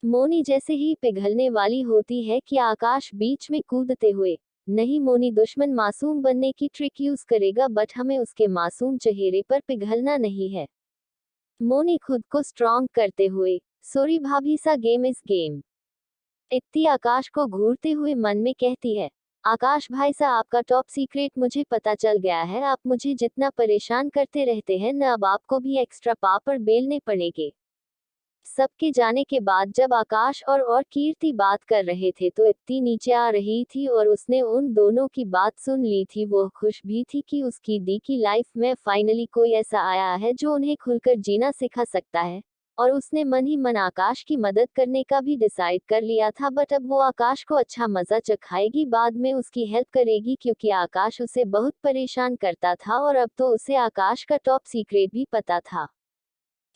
मोनी जैसे ही पिघलने वाली होती है कि आकाश बीच में कूदते हुए, नहीं मोनी दुश्मन मासूम बनने की ट्रिक यूज करेगा, बट हमें उसके मासूम चेहरे पर पिघलना नहीं है। मोनी खुद को स्ट्रॉन्ग करते हुए, सॉरी भाभी सा, गेम इज गेम। इत्ती आकाश को घूरते हुए मन में कहती है, आकाश भाई साहब आपका टॉप सीक्रेट मुझे पता चल गया है, आप मुझे जितना परेशान करते रहते हैं न अब आपको भी एक्स्ट्रा पापड़ बेलने पड़ेंगे। सबके जाने के बाद जब आकाश और कीर्ति बात कर रहे थे तो इत्ती नीचे आ रही थी और उसने उन दोनों की बात सुन ली थी। वो खुश भी थी कि उसकी दी की लाइफ में फाइनली कोई ऐसा आया है जो उन्हें खुलकर जीना सिखा सकता है। और उसने मन ही मन आकाश की मदद करने का भी डिसाइड कर लिया था, बट अब वो आकाश को अच्छा मजा चखाएगी, बाद में उसकी हेल्प करेगी, क्योंकि आकाश उसे बहुत परेशान करता था और अब तो उसे आकाश का टॉप सीक्रेट भी पता था।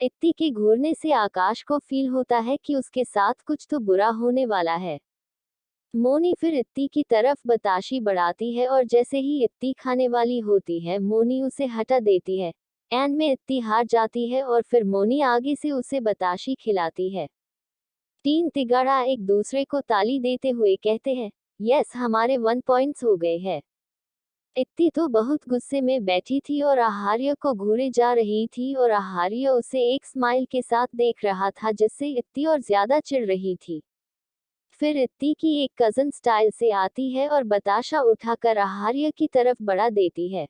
इत्ती के घूरने से आकाश को फील होता है कि उसके साथ कुछ तो बुरा होने वाला है। मोनी फिर इत्ती की तरफ बताशी बढ़ाती है और जैसे ही इत्ती खाने वाली होती है मोनी उसे हटा देती है। एंड में इत्ती हार जाती है और फिर मोनी आगे से उसे बताशी खिलाती है। तीन तिगाड़ा एक दूसरे को ताली देते हुए कहते हैं, यस हमारे 1 पॉइंट्स हो गए हैं। इत्ती तो बहुत गुस्से में बैठी थी और आहार्य को घूरे जा रही थी और आहार्य उसे एक स्माइल के साथ देख रहा था, जिससे इत्ती और ज्यादा चिढ़ रही थी। फिर इत्ती की एक कजन स्टाइल से आती है और बताशा उठाकर आहार्य की तरफ बढ़ा देती है।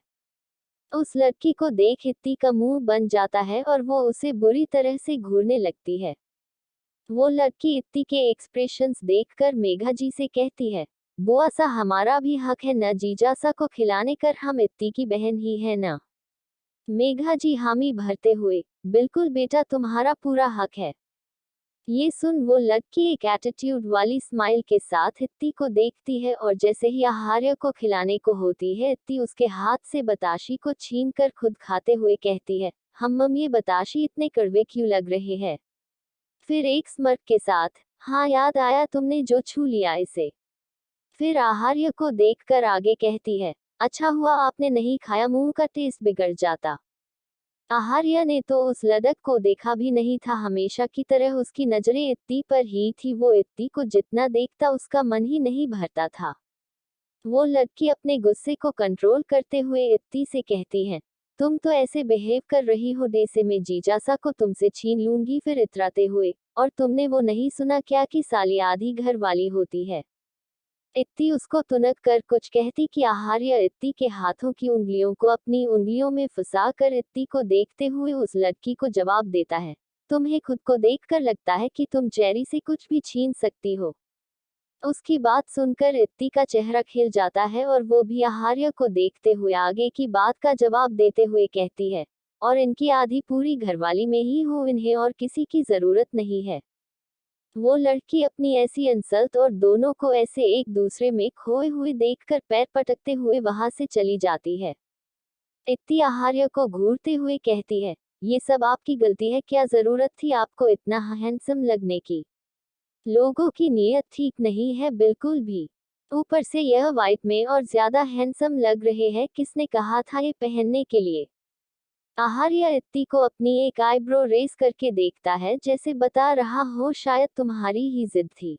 उस लड़की को देख इत्ती का मुंह बन जाता है और वो उसे बुरी तरह से घूरने लगती है। वो लड़की इत्ती के एक्सप्रेशंस देखकर मेघा जी से कहती है, बुआ सा हमारा भी हक है न जीजासा को खिलाने कर, हम इत्ती की बहन ही है ना। मेघा जी हामी भरते हुए, बिल्कुल बेटा तुम्हारा पूरा हक है। ये सुन वो लड़की एक एटीट्यूड वाली स्माइल के साथ इत्ती को देखती है और जैसे ही आहार्य को खिलाने को होती है इत्ती उसके हाथ से बताशी को छीन कर खुद खाते हुए कहती है, हम ये बताशी इतने कड़वे क्यों लग रहे हैं। फिर एक स्मर्क के साथ, हाँ याद आया तुमने जो छू लिया इसे। फिर आहार्य को देखकर आगे कहती है, अच्छा हुआ आपने नहीं खाया, मुंह का टेस्ट बिगड़ जाता। आहार्य ने तो उस लड़क को देखा भी नहीं था, हमेशा की तरह उसकी नजरें इत्ती पर ही थी। वो इत्ती को जितना देखता उसका मन ही नहीं भरता था। वो लड़की अपने गुस्से को कंट्रोल करते हुए इत्ती से कहती है, तुम तो ऐसे बिहेव कर रही हो जैसे मैं जीजासा को तुमसे छीन लूंगी। फिर इतराते हुए, और तुमने वो नहीं सुना क्या कि साली आधी घर वाली होती है। इत्ती उसको तुनक कर कुछ कहती कि आहार्य इत्ती के हाथों की उंगलियों को अपनी उंगलियों में फंसा कर इत्ती को देखते हुए उस लड़की को जवाब देता है, तुम्हें खुद को देखकर लगता है कि तुम चेरी से कुछ भी छीन सकती हो। उसकी बात सुनकर इत्ती का चेहरा खिल जाता है और वो भी आहार्य को देखते हुए आगे की बात का जवाब देते हुए कहती है, और इनकी आधी पूरी घरवाली में ही हूँ, इन्हें और किसी की जरूरत नहीं है। वो लड़की अपनी ऐसी इंसल्ट और दोनों को ऐसे एक दूसरे में खोए हुए देखकर पैर पटकते हुए वहां से चली जाती है। इत्ती आहार्य को घूरते हुए कहती है, ये सब आपकी गलती है, क्या जरूरत थी आपको इतना हैंडसम लगने की। लोगों की नीयत ठीक नहीं है बिल्कुल भी। ऊपर से यह वाइट में और ज्यादा हैंडसम लग रहे हैं, किसने कहा था ये पहनने के लिए। आहार्य इत्ती को अपनी एक आईब्रो रेस करके देखता है, जैसे बता रहा हो शायद तुम्हारी ही जिद थी।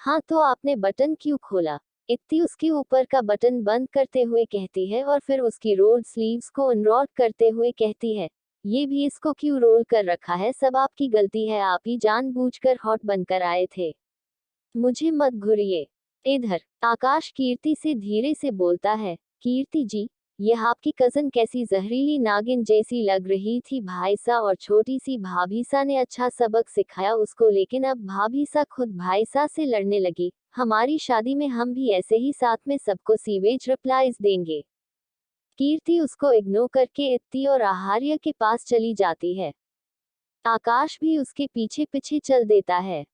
हाँ तो आपने बटन क्यों खोला। इत्ती उसके ऊपर का बटन बंद करते हुए कहती है और फिर उसकी रोल स्लीव्स को अनरोल करते हुए कहती है, ये भी इसको क्यों रोल कर रखा है, सब आपकी गलती है, आप ही जानबूझकर हॉट बनकर आए थे, मुझे मत घुरिए। इधर आकाश कीर्ति से धीरे से बोलता है, कीर्ति जी, यह आपकी कजन कैसी जहरीली नागिन जैसी लग रही थी। भाईसा और छोटी सी भाभीसा ने अच्छा सबक सिखाया उसको, लेकिन अब भाभीसा खुद भाईसा से लड़ने लगी। हमारी शादी में हम भी ऐसे ही साथ में सबको सीवेज रिप्लाईज देंगे। कीर्ति उसको इग्नोर करके इत्ती और आहार्य के पास चली जाती है। आकाश भी उसके पीछे पीछे चल देता है।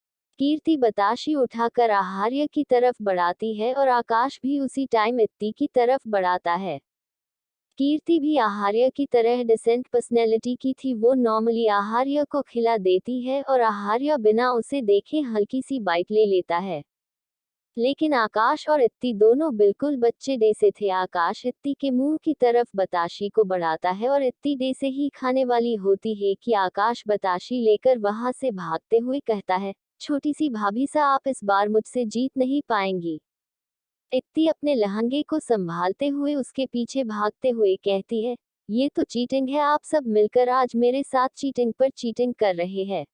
कीर्ति बताशी उठाकर आहार्य की तरफ बढ़ाती है और आकाश भी उसी टाइम इत्ती की तरफ बढ़ाता है। कीर्ति भी आहार्य की तरह डिसेंट पर्सनैलिटी की थी, वो नॉर्मली आहार्य को खिला देती है और आहार्य बिना उसे देखे हल्की सी बाइट ले लेता है। लेकिन आकाश और इत्ती दोनों बिल्कुल बच्चे जैसे थे। आकाश इत्ती के मुंह की तरफ बताशी को बढ़ाता है और इत्ती जैसे ही खाने वाली होती है कि आकाश बताशी लेकर वहां से भागते हुए कहता है, छोटी सी भाभी सा आप इस बार मुझसे जीत नहीं पाएंगी। इत्ती अपने लहंगे को संभालते हुए उसके पीछे भागते हुए कहती है, ये तो चीटिंग है, आप सब मिलकर आज मेरे साथ चीटिंग पर चीटिंग कर रहे हैं।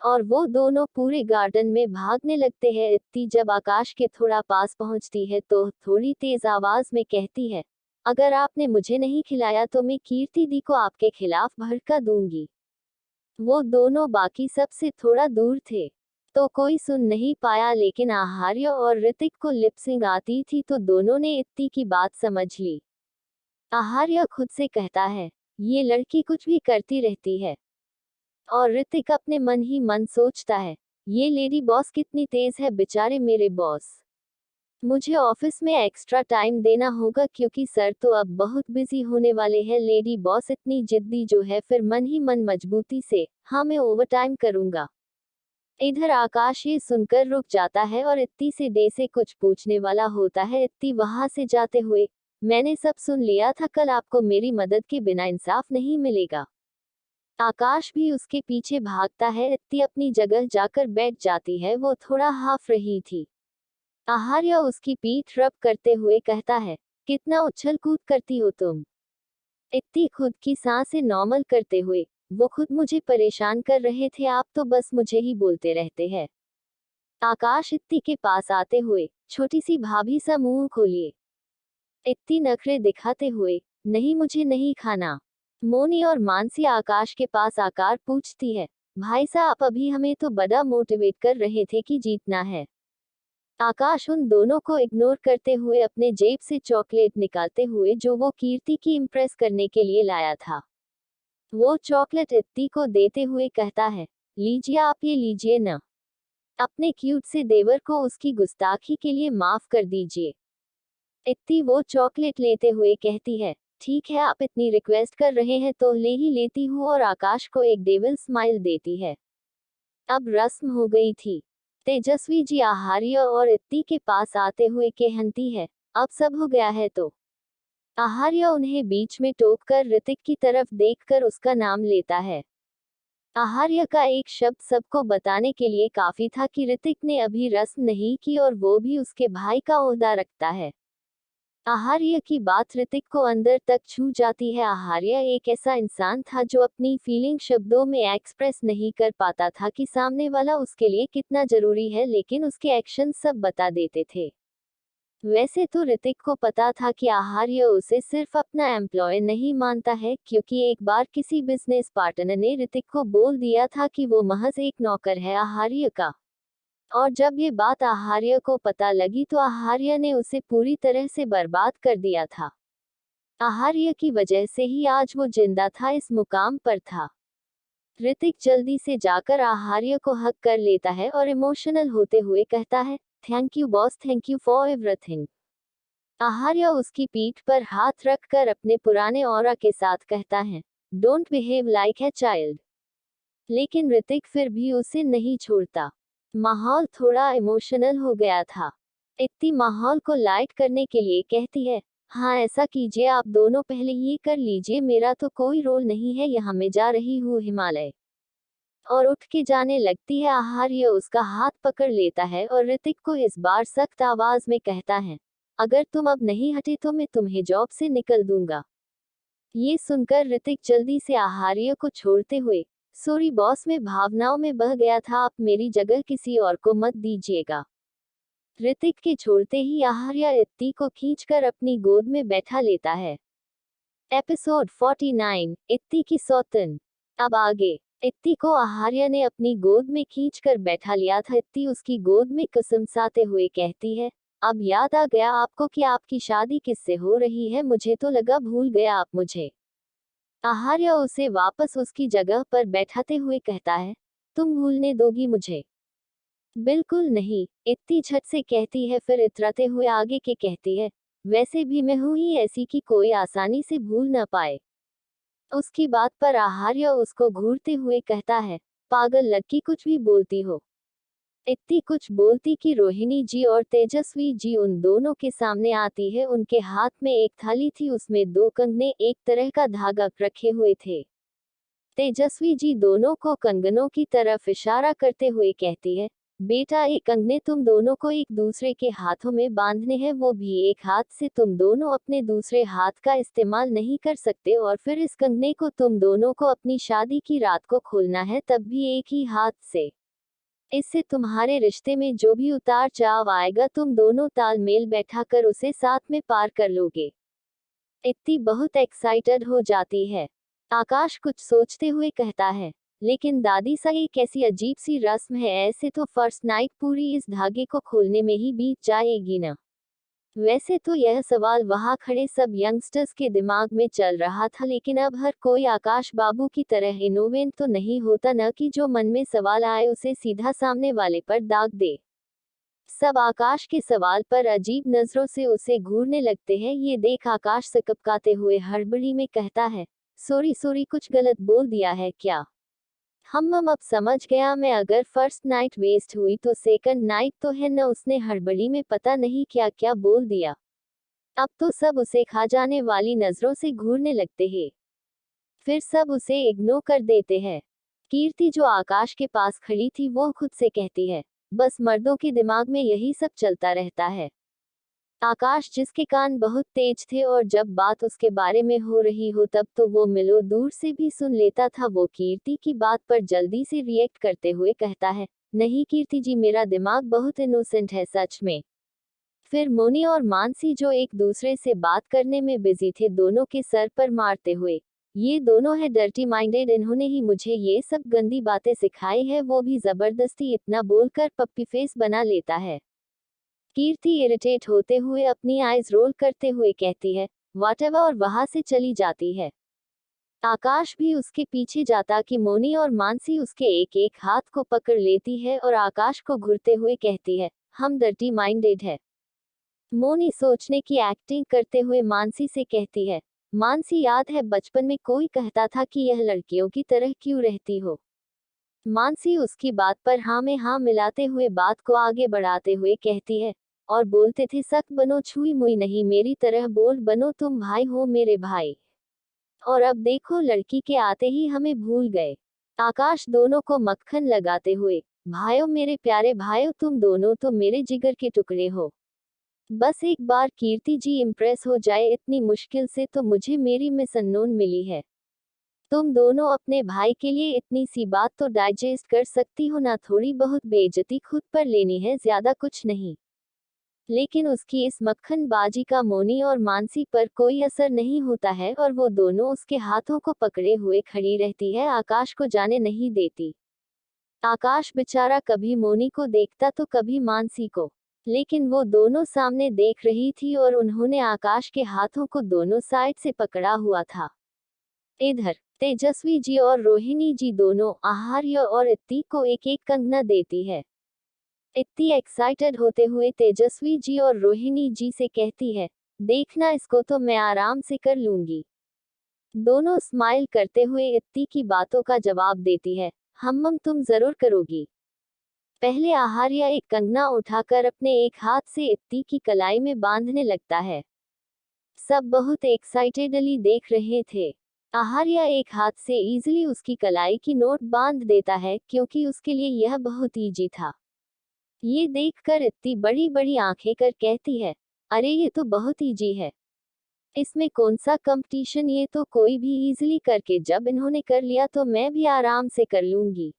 और वो दोनों पूरे गार्डन में भागने लगते हैं। इत्ती जब आकाश के थोड़ा पास पहुंचती है तो थोड़ी तेज आवाज में कहती है, अगर आपने मुझे नहीं खिलाया तो मैं कीर्ति दी को आपके खिलाफ भड़का दूंगी। वो दोनों बाकी सबसे थोड़ा दूर थे, तो कोई सुन नहीं पाया, लेकिन आहार्य और ऋतिक को लिपसिंग आती थी तो दोनों ने इत्ती की बात समझ ली। आहार्य खुद से कहता है, ये लड़की कुछ भी करती रहती है। और ऋतिक अपने मन ही मन सोचता है, ये लेडी बॉस कितनी तेज है, बेचारे मेरे बॉस। मुझे ऑफिस में एक्स्ट्रा टाइम देना होगा क्योंकि सर तो अब बहुत बिजी होने वाले हैं। लेडी बॉस इतनी जिद्दी जो है, फिर मन ही मन मजबूती से, हाँ मैं ओवर टाइम करूंगा। इधर आकाश ये सुनकर रुक जाता है और इत्ती से डे से कुछ पूछने वाला होता है। इत्ती वहां से जाते हुए, मैंने सब सुन लिया था, कल आपको मेरी मदद के बिना इंसाफ नहीं मिलेगा। आकाश भी उसके पीछे भागता है। इत्ती अपनी जगह जाकर बैठ जाती है, वो थोड़ा हाफ रही थी। आहार्य उसकी पीठ रब करते हुए कहता है, कितना उछल कूद करती हो तुम। इत्ती खुद की सांसें नॉर्मल करते हुए, वो खुद मुझे परेशान कर रहे थे, आप तो बस मुझे ही बोलते रहते हैं। आकाश इत्ती के पास आते हुए, छोटी सी भाभी सा मुंह खोलिए। इत्ती नखरे दिखाते हुए, नहीं मुझे नहीं खाना। मोनी और मानसी आकाश के पास आकर पूछती है, भाई साहब अभी हमें तो बड़ा मोटिवेट कर रहे थे कि जीतना है। आकाश उन दोनों को इग्नोर करते हुए अपने जेब से चॉकलेट निकालते हुए, जो वो कीर्ति की इम्प्रेस करने के लिए लाया था, वो चॉकलेट इत्ती को देते हुए कहता है, लीजिए आप ये लीजिए ना। अपने क्यूट से देवर को उसकी गुस्ताखी के लिए माफ कर दीजिए। इत्ती वो चॉकलेट लेते हुए कहती है, ठीक है आप इतनी रिक्वेस्ट कर रहे हैं तो ले ही लेती हूँ, और आकाश को एक डेविल स्माइल देती है। अब रस्म हो गई थी। तेजस्वी जी आहार्य और इत्ती के पास आते हुए कहती है, अब सब हो गया है तो। आहार्य उन्हें बीच में टोककर ऋतिक की तरफ देखकर उसका नाम लेता है। आहार्य का एक शब्द सबको बताने के लिए काफी था कि ऋतिक ने अभी रस्म नहीं की और वो भी उसके भाई का ओहदा रखता है। आहार्य की बात ऋतिक को अंदर तक छू जाती है। आहार्य एक ऐसा इंसान था जो अपनी फीलिंग शब्दों में एक्सप्रेस नहीं कर पाता था कि सामने वाला उसके लिए कितना जरूरी है, लेकिन उसके एक्शन सब बता देते थे। वैसे तो ऋतिक को पता था कि आहार्य उसे सिर्फ अपना एम्प्लॉय नहीं मानता है, क्योंकि एक बार किसी बिजनेस पार्टनर ने ऋतिक को बोल दिया था कि वो महज एक नौकर है आहार्य का। और जब ये बात आहार्य को पता लगी तो आहार्य ने उसे पूरी तरह से बर्बाद कर दिया था। आहार्य की वजह से ही आज वो जिंदा था, इस मुकाम पर था। ऋतिक जल्दी से जाकर आहार्य को हक कर लेता है और इमोशनल होते हुए कहता है, thank you boss, thank you for everything. Aharya उसकी पीठ पर हाथ रखकर अपने पुराने ऑरा के साथ कहता है, don't behave like a child. लेकिन ऋतिक फिर भी उसे नहीं छोड़ता। माहौल थोड़ा इमोशनल हो गया था। इत्ती माहौल को लाइट करने के लिए कहती है, हाँ ऐसा कीजिए, आप दोनों पहले ये कर लीजिए, मेरा तो कोई रोल नहीं है यहाँ, मैं जा रही हूँ हिमालय। और उठ के जाने लगती है। आहार्य उसका हाथ पकड़ लेता है और ऋतिक को इस बार सख्त आवाज में कहता है, अगर तुम अब नहीं हटे तो मैं तुम्हें जॉब से निकल दूंगा। ये सुनकर ऋतिक जल्दी से आहार्य को छोड़ते हुए, सॉरी बॉस, मैं भावनाओं में बह गया था, आप मेरी जगह किसी और को मत दीजिएगा। ऋतिक के छोड़ते ही आहार्य इत्ती को खींचकर अपनी गोद में बैठा लेता है। एपिसोड 49, इत्ती की सौतन। अब आगे। इत्ती को आहार्य ने अपनी गोद में खींचकर बैठा लिया था। इत्ती उसकी गोद में कसमसाते हुए कहती है, अब याद आ गया आपको कि आपकी शादी किससे हो रही है, मुझे तो लगा भूल गया आप मुझे। आहार्य उसे वापस उसकी जगह पर बैठाते हुए कहता है, तुम भूलने दोगी मुझे? बिल्कुल नहीं, इत्ती झट से कहती है, फिर इतराते हुए आगे के कहती है, वैसे भी मैं हूं ही ऐसी कि कोई आसानी से भूल न पाए। उसकी बात पर आहार्य उसको घूरते हुए कहता है, पागल लड़की, कुछ भी बोलती हो। इत्ती कुछ बोलती कि रोहिणी जी और तेजस्वी जी उन दोनों के सामने आती है। उनके हाथ में एक थाली थी, उसमें 2 कंगने एक तरह का धागा रखे हुए थे। तेजस्वी जी दोनों को कंगनों की तरफ इशारा करते हुए कहती है, बेटा, एक कंगने तुम दोनों को एक दूसरे के हाथों में बांधने हैं, वो भी एक हाथ से। तुम दोनों अपने दूसरे हाथ का इस्तेमाल नहीं कर सकते, और फिर इस कंगने को तुम दोनों को अपनी शादी की रात को खोलना है, तब भी एक ही हाथ से। इससे तुम्हारे रिश्ते में जो भी उतार चढ़ाव आएगा, तुम दोनों तालमेल बैठा कर उसे साथ में पार कर लोगे। इत्ती बहुत एक्साइटेड हो जाती है। आकाश कुछ सोचते हुए कहता है, लेकिन दादी सा, ये कैसी अजीब सी रस्म है, ऐसे तो फर्स्ट नाइट पूरी इस धागे को खोलने में ही बीत जाएगी ना। वैसे तो यह सवाल वहां खड़े सब यंगस्टर्स के दिमाग में चल रहा था, लेकिन अब हर कोई आकाश बाबू की तरह इनोवेंट तो नहीं होता, न कि जो मन में सवाल आए उसे सीधा सामने वाले पर दाग दे। सब आकाश के सवाल पर अजीब नजरों से उसे घूरने लगते हैं। ये देख आकाश सकपकाते हुए हड़बड़ी में कहता है, सॉरी सॉरी, कुछ गलत बोल दिया है क्या? हम अब समझ गया मैं, अगर फर्स्ट नाइट वेस्ट हुई तो सेकंड नाइट तो है न। उसने हड़बड़ी में पता नहीं क्या क्या बोल दिया। अब तो सब उसे खा जाने वाली नजरों से घूरने लगते हैं। फिर सब उसे इग्नोर कर देते हैं। कीर्ति जो आकाश के पास खड़ी थी, वो खुद से कहती है, बस मर्दों के दिमाग में यही सब चलता रहता है। आकाश, जिसके कान बहुत तेज थे और जब बात उसके बारे में हो रही हो तब तो वो मिलो दूर से भी सुन लेता था, वो कीर्ति की बात पर जल्दी से रिएक्ट करते हुए कहता है, नहीं कीर्ति जी, मेरा दिमाग बहुत इनोसेंट है सच में। फिर मोनी और मानसी जो एक दूसरे से बात करने में बिजी थे, दोनों के सर पर मारते हुए, ये दोनों है डर्टी माइंडेड, इन्होंने ही मुझे ये सब गंदी बातें सिखाई है, वो भी जबरदस्ती इतना बोलकर पप्पी फेस बना लेता है। कीर्ति इरिटेट होते हुए अपनी आईज रोल करते हुए कहती है, व्हाटएवर, और वहां से चली जाती है। आकाश भी उसके पीछे जाता कि मोनी और मानसी उसके एक एक हाथ को पकड़ लेती है और आकाश को घूरते हुए कहती है, हम डर्टी माइंडेड है। मोनी सोचने की एक्टिंग करते हुए मानसी से कहती है, मानसी, याद है बचपन में कोई कहता था कि यह लड़कियों की तरह क्यों रहती हो? मानसी उसकी बात पर हाँ में हाँ मिलाते हुए बात को आगे बढ़ाते हुए कहती है, और बोलते थे, सख्त बनो, छुई मुई नहीं, मेरी तरह बोल बनो, तुम भाई हो मेरे भाई। और अब देखो, लड़की के आते ही हमें भूल गए। आकाश दोनों को मक्खन लगाते हुए, भाइयों, मेरे प्यारे भाइयों, तुम दोनों तो मेरे जिगर के टुकड़े हो। बस एक बार कीर्ति जी इम्प्रेस हो जाए, इतनी मुश्किल से तो मुझे मेरी मिस अननोन मिली है। तुम दोनों अपने भाई के लिए इतनी सी बात तो डाइजेस्ट कर सकती हो ना, थोड़ी बहुत बेइज्जती खुद पर लेनी है, ज्यादा कुछ नहीं। लेकिन उसकी इस मक्खनबाजी का मोनी और मानसी पर कोई असर नहीं होता है, और वो दोनों उसके हाथों को पकड़े हुए खड़ी रहती है, आकाश को जाने नहीं देती। आकाश बेचारा कभी मोनी को देखता तो कभी मानसी को, लेकिन वो दोनों सामने देख रही थी और उन्होंने आकाश के हाथों को दोनों साइड से पकड़ा हुआ था। इधर तेजस्वी जी और रोहिणी जी दोनों आहार्य और इत्ती को एक एक कंगना देती है। इत्ती एक्साइटेड होते हुए तेजस्वी जी और रोहिणी जी से कहती है, देखना, इसको तो मैं आराम से कर लूंगी। दोनों स्माइल करते हुए इत्ती की बातों का जवाब देती है, हम तुम जरूर करोगी। पहले आहार्य एक कंगना उठाकर अपने एक हाथ से इत्ती की कलाई में बांधने लगता है। सब बहुत एक्साइटेडली देख रहे थे। आहार्य एक हाथ से इजीली उसकी कलाई की नोट बांध देता है, क्योंकि उसके लिए यह बहुत इजी था। ये देखकर इत्ती बड़ी बड़ी आंखें कर कहती है, अरे ये तो बहुत इजी है, इसमें कौन सा कंपटीशन, ये तो कोई भी इजीली करके जब इन्होंने कर लिया तो मैं भी आराम से कर लूंगी।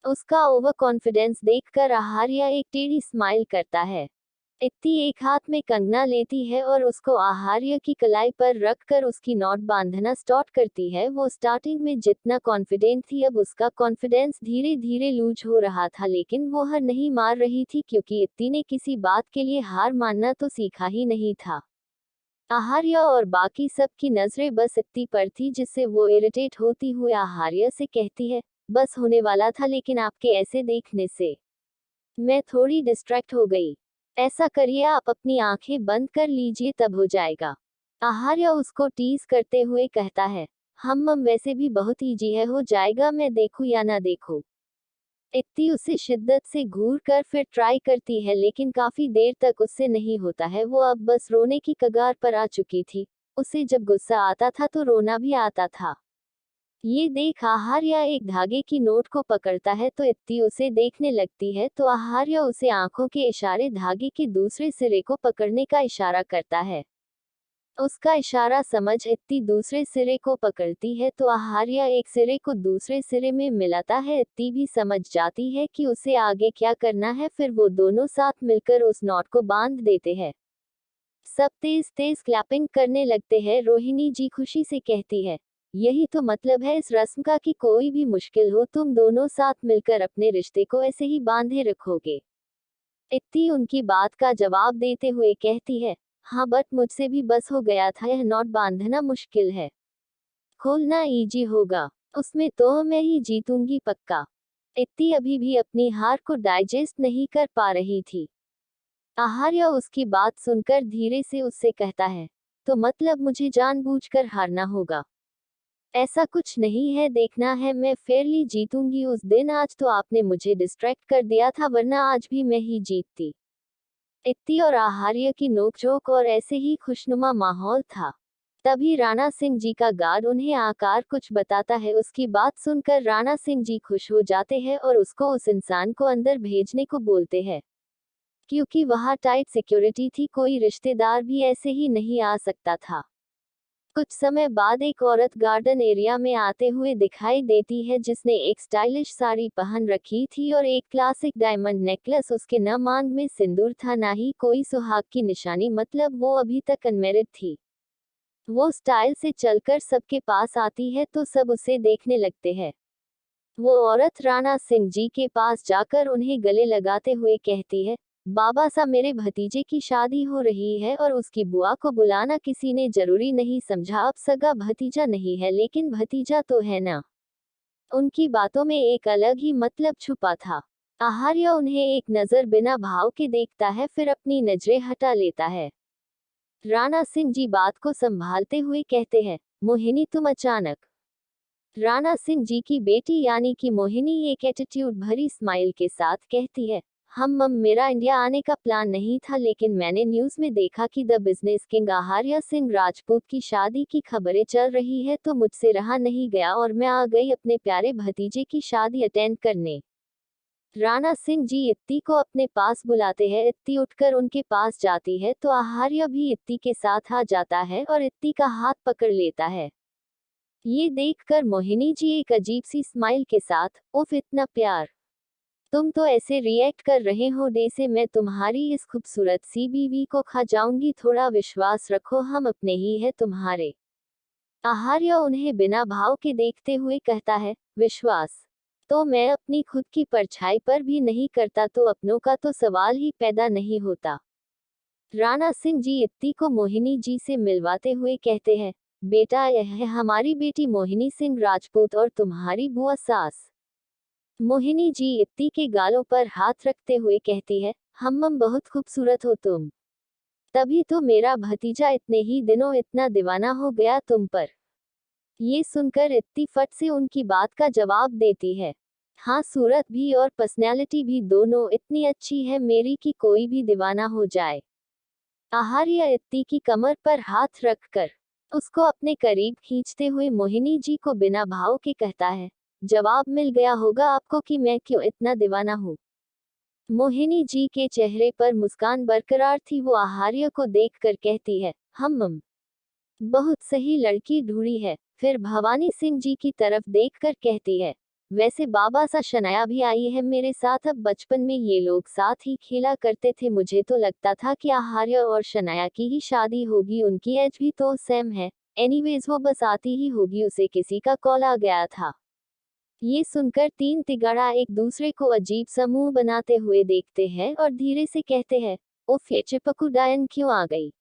उसका ओवर कॉन्फिडेंस देखकर आहार्य एक टेढ़ी स्माइल करता है। इत्ती एक हाथ में कंगना लेती है और उसको आहार्य की कलाई पर रखकर उसकी नॉट बांधना स्टार्ट करती है। वो स्टार्टिंग में जितना कॉन्फिडेंट थी, अब उसका कॉन्फिडेंस धीरे धीरे लूज हो रहा था, लेकिन वो हार नहीं मार रही थी, क्योंकि इत्ती ने किसी बात के लिए हार मानना तो सीखा ही नहीं था। आहार्य और बाकी सब की नजरें बस इत्ती पर थी, जिससे वो इरिटेट होती हुई आहार्य से कहती है, बस होने वाला था, लेकिन आपके ऐसे देखने से मैं थोड़ी डिस्ट्रैक्ट हो गई। ऐसा करिए, आप अपनी आंखें बंद कर लीजिए, तब हो जाएगा। आहार्य उसको टीज करते हुए कहता है, हम वैसे भी बहुत इजी है, हो जाएगा, मैं देखूं या ना देखूं। इत्ती उसे शिद्दत से घूर कर फिर ट्राई करती है, लेकिन काफी देर तक उससे नहीं होता है। वो अब बस रोने की कगार पर आ चुकी थी। उसे जब गुस्सा आता था तो रोना भी आता था। ये देख आहार्या एक धागे की नोट को पकड़ता है तो इत्ती उसे देखने लगती है तो आहार्या उसे आंखों के इशारे धागे के दूसरे सिरे को पकड़ने का इशारा करता है। उसका इशारा समझ इत्ती दूसरे सिरे को पकड़ती है तो आहार्या एक सिरे को दूसरे सिरे में मिलाता है। इत्ती भी समझ जाती है कि उसे आगे क्या करना है, फिर वो दोनों साथ मिलकर उस नॉट को बांध देते हैं। सब तेज तेज क्लैपिंग करने लगते हैं। रोहिणी जी खुशी से कहती है, यही तो मतलब है इस रस्म का कि कोई भी मुश्किल हो तुम दोनों साथ मिलकर अपने रिश्ते को ऐसे ही बांधे रखोगे। इत्ती उनकी बात का जवाब देते हुए कहती है, हाँ बट मुझसे भी बस हो गया था, यह नॉट बांधना मुश्किल है, खोलना इजी होगा, उसमें तो मैं ही जीतूंगी पक्का। इत्ती अभी भी अपनी हार को डाइजेस्ट नहीं कर पा रही थी। आहार्य उसकी बात सुनकर धीरे से उससे कहता है, तो मतलब मुझे जानबूझकर हारना होगा? ऐसा कुछ नहीं है, देखना है मैं फेयरली जीतूंगी उस दिन। आज तो आपने मुझे डिस्ट्रैक्ट कर दिया था, वरना आज भी मैं ही जीतती। इत्ती और आहार्य की नोकझोंक और ऐसे ही खुशनुमा माहौल था। तभी राणा सिंह जी का गार्ड उन्हें आकार कुछ बताता है। उसकी बात सुनकर राणा सिंह जी खुश हो जाते हैं और उसको उस इंसान को अंदर भेजने को बोलते हैं। क्योंकि वहां टाइट सिक्योरिटी थी, कोई रिश्तेदार भी ऐसे ही नहीं आ सकता था। कुछ समय बाद एक औरत गार्डन एरिया में आते हुए दिखाई देती है जिसने एक स्टाइलिश साड़ी पहन रखी थी और एक क्लासिक डायमंड नेकलेस। उसके न मांग में सिंदूर था न ही कोई सुहाग की निशानी, मतलब वो अभी तक अनमैरिड थी। वो स्टाइल से चलकर सबके पास आती है तो सब उसे देखने लगते हैं। वो औरत राणा सिंह जी के पास जाकर उन्हें गले लगाते हुए कहती है, बाबा सा मेरे भतीजे की शादी हो रही है और उसकी बुआ को बुलाना किसी ने जरूरी नहीं समझा। अब सगा भतीजा नहीं है लेकिन भतीजा तो है ना। उनकी बातों में एक अलग ही मतलब छुपा था। आहार्य उन्हें एक नजर बिना भाव के देखता है, फिर अपनी नजरें हटा लेता है। राणा सिंह जी बात को संभालते हुए कहते हैं, मोहिनी तुम अचानक। राणा सिंह जी की बेटी यानी कि मोहिनी एक एटीट्यूड भरी स्माइल के साथ कहती है, मेरा इंडिया आने का प्लान नहीं था, लेकिन मैंने न्यूज में देखा कि the business king Aharya Singh Rajput की शादी की खबरें चल रही है तो मुझसे रहा नहीं गया और मैं आ गई अपने प्यारे भतीजे की शादी अटेंड करने। राणा सिंह जी इत्ती को अपने पास बुलाते हैं। इत्ती उठकर उनके पास जाती है तो आहार्य भी इत्ती के साथ आ जाता है और इत्ती का हाथ पकड़ लेता है। ये देखकर मोहिनी जी एक अजीब सी स्माइल के साथ, उफ इतना प्यार, तुम तो ऐसे रिएक्ट कर रहे हो जैसे मैं तुम्हारी इस खूबसूरत सी बीवी को खा जाऊंगी, थोड़ा विश्वास रखो, हम अपने ही है तुम्हारे। आहार्य उन्हें बिना भाव के देखते हुए कहता है, विश्वास तो मैं अपनी खुद की परछाई पर भी नहीं करता, तो अपनों का तो सवाल ही पैदा नहीं होता। राणा सिंह जी इत्ती को मोहिनी जी से मिलवाते हुए कहते हैं, बेटा यह है हमारी बेटी मोहिनी सिंह राजपूत और तुम्हारी बुआ सास। मोहिनी जी इत्ती के गालों पर हाथ रखते हुए कहती है, हम बहुत खूबसूरत हो तुम, तभी तो मेरा भतीजा इतने ही दिनों इतना दीवाना हो गया तुम पर। ये सुनकर इत्ती फट से उनकी बात का जवाब देती है, हाँ सूरत भी और पर्सनैलिटी भी दोनों इतनी अच्छी है मेरी कि कोई भी दीवाना हो जाए। आहार्य इत्ती की कमर पर हाथ रखकर उसको अपने करीब खींचते हुए मोहिनी जी को बिना भाव के कहता है, जवाब मिल गया होगा आपको कि मैं क्यों इतना दीवाना हूँ। मोहिनी जी के चेहरे पर मुस्कान बरकरार थी। वो आहार्य को देखकर कहती है, हम बहुत सही लड़की ढूंढी है। फिर भवानी सिंह जी की तरफ देखकर कहती है, वैसे बाबा सा शनाया भी आई है मेरे साथ। अब बचपन में ये लोग साथ ही खेला करते थे, मुझे तो लगता था कि आहार्य और शनाया की ही शादी होगी, उनकी एज भी तो सेम है। एनीवेज वो बस आती ही होगी, उसे किसी का कॉल आ गया था। ये सुनकर तीन तिगाड़ा एक दूसरे को अजीब समूह बनाते हुए देखते हैं और धीरे से कहते हैं, उफ ये चिपकू डायन क्यों आ गई।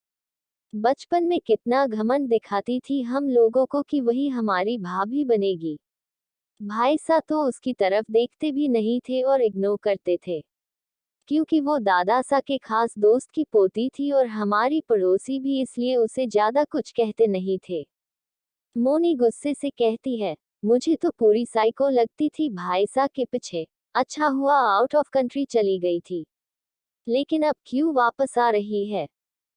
बचपन में कितना घमंड दिखाती थी हम लोगों को कि वही हमारी भाभी बनेगी। भाई सा तो उसकी तरफ देखते भी नहीं थे और इग्नोर करते थे, क्योंकि वो दादा सा के खास दोस्त की पोती थी और हमारी पड़ोसी भी, इसलिए उसे ज्यादा कुछ कहते नहीं थे। मोनी गुस्से से कहती है, मुझे तो पूरी साइको लगती थी भाई सा के पीछे। अच्छा हुआ आउट ऑफ कंट्री चली गई थी, लेकिन अब क्यों वापस आ रही है।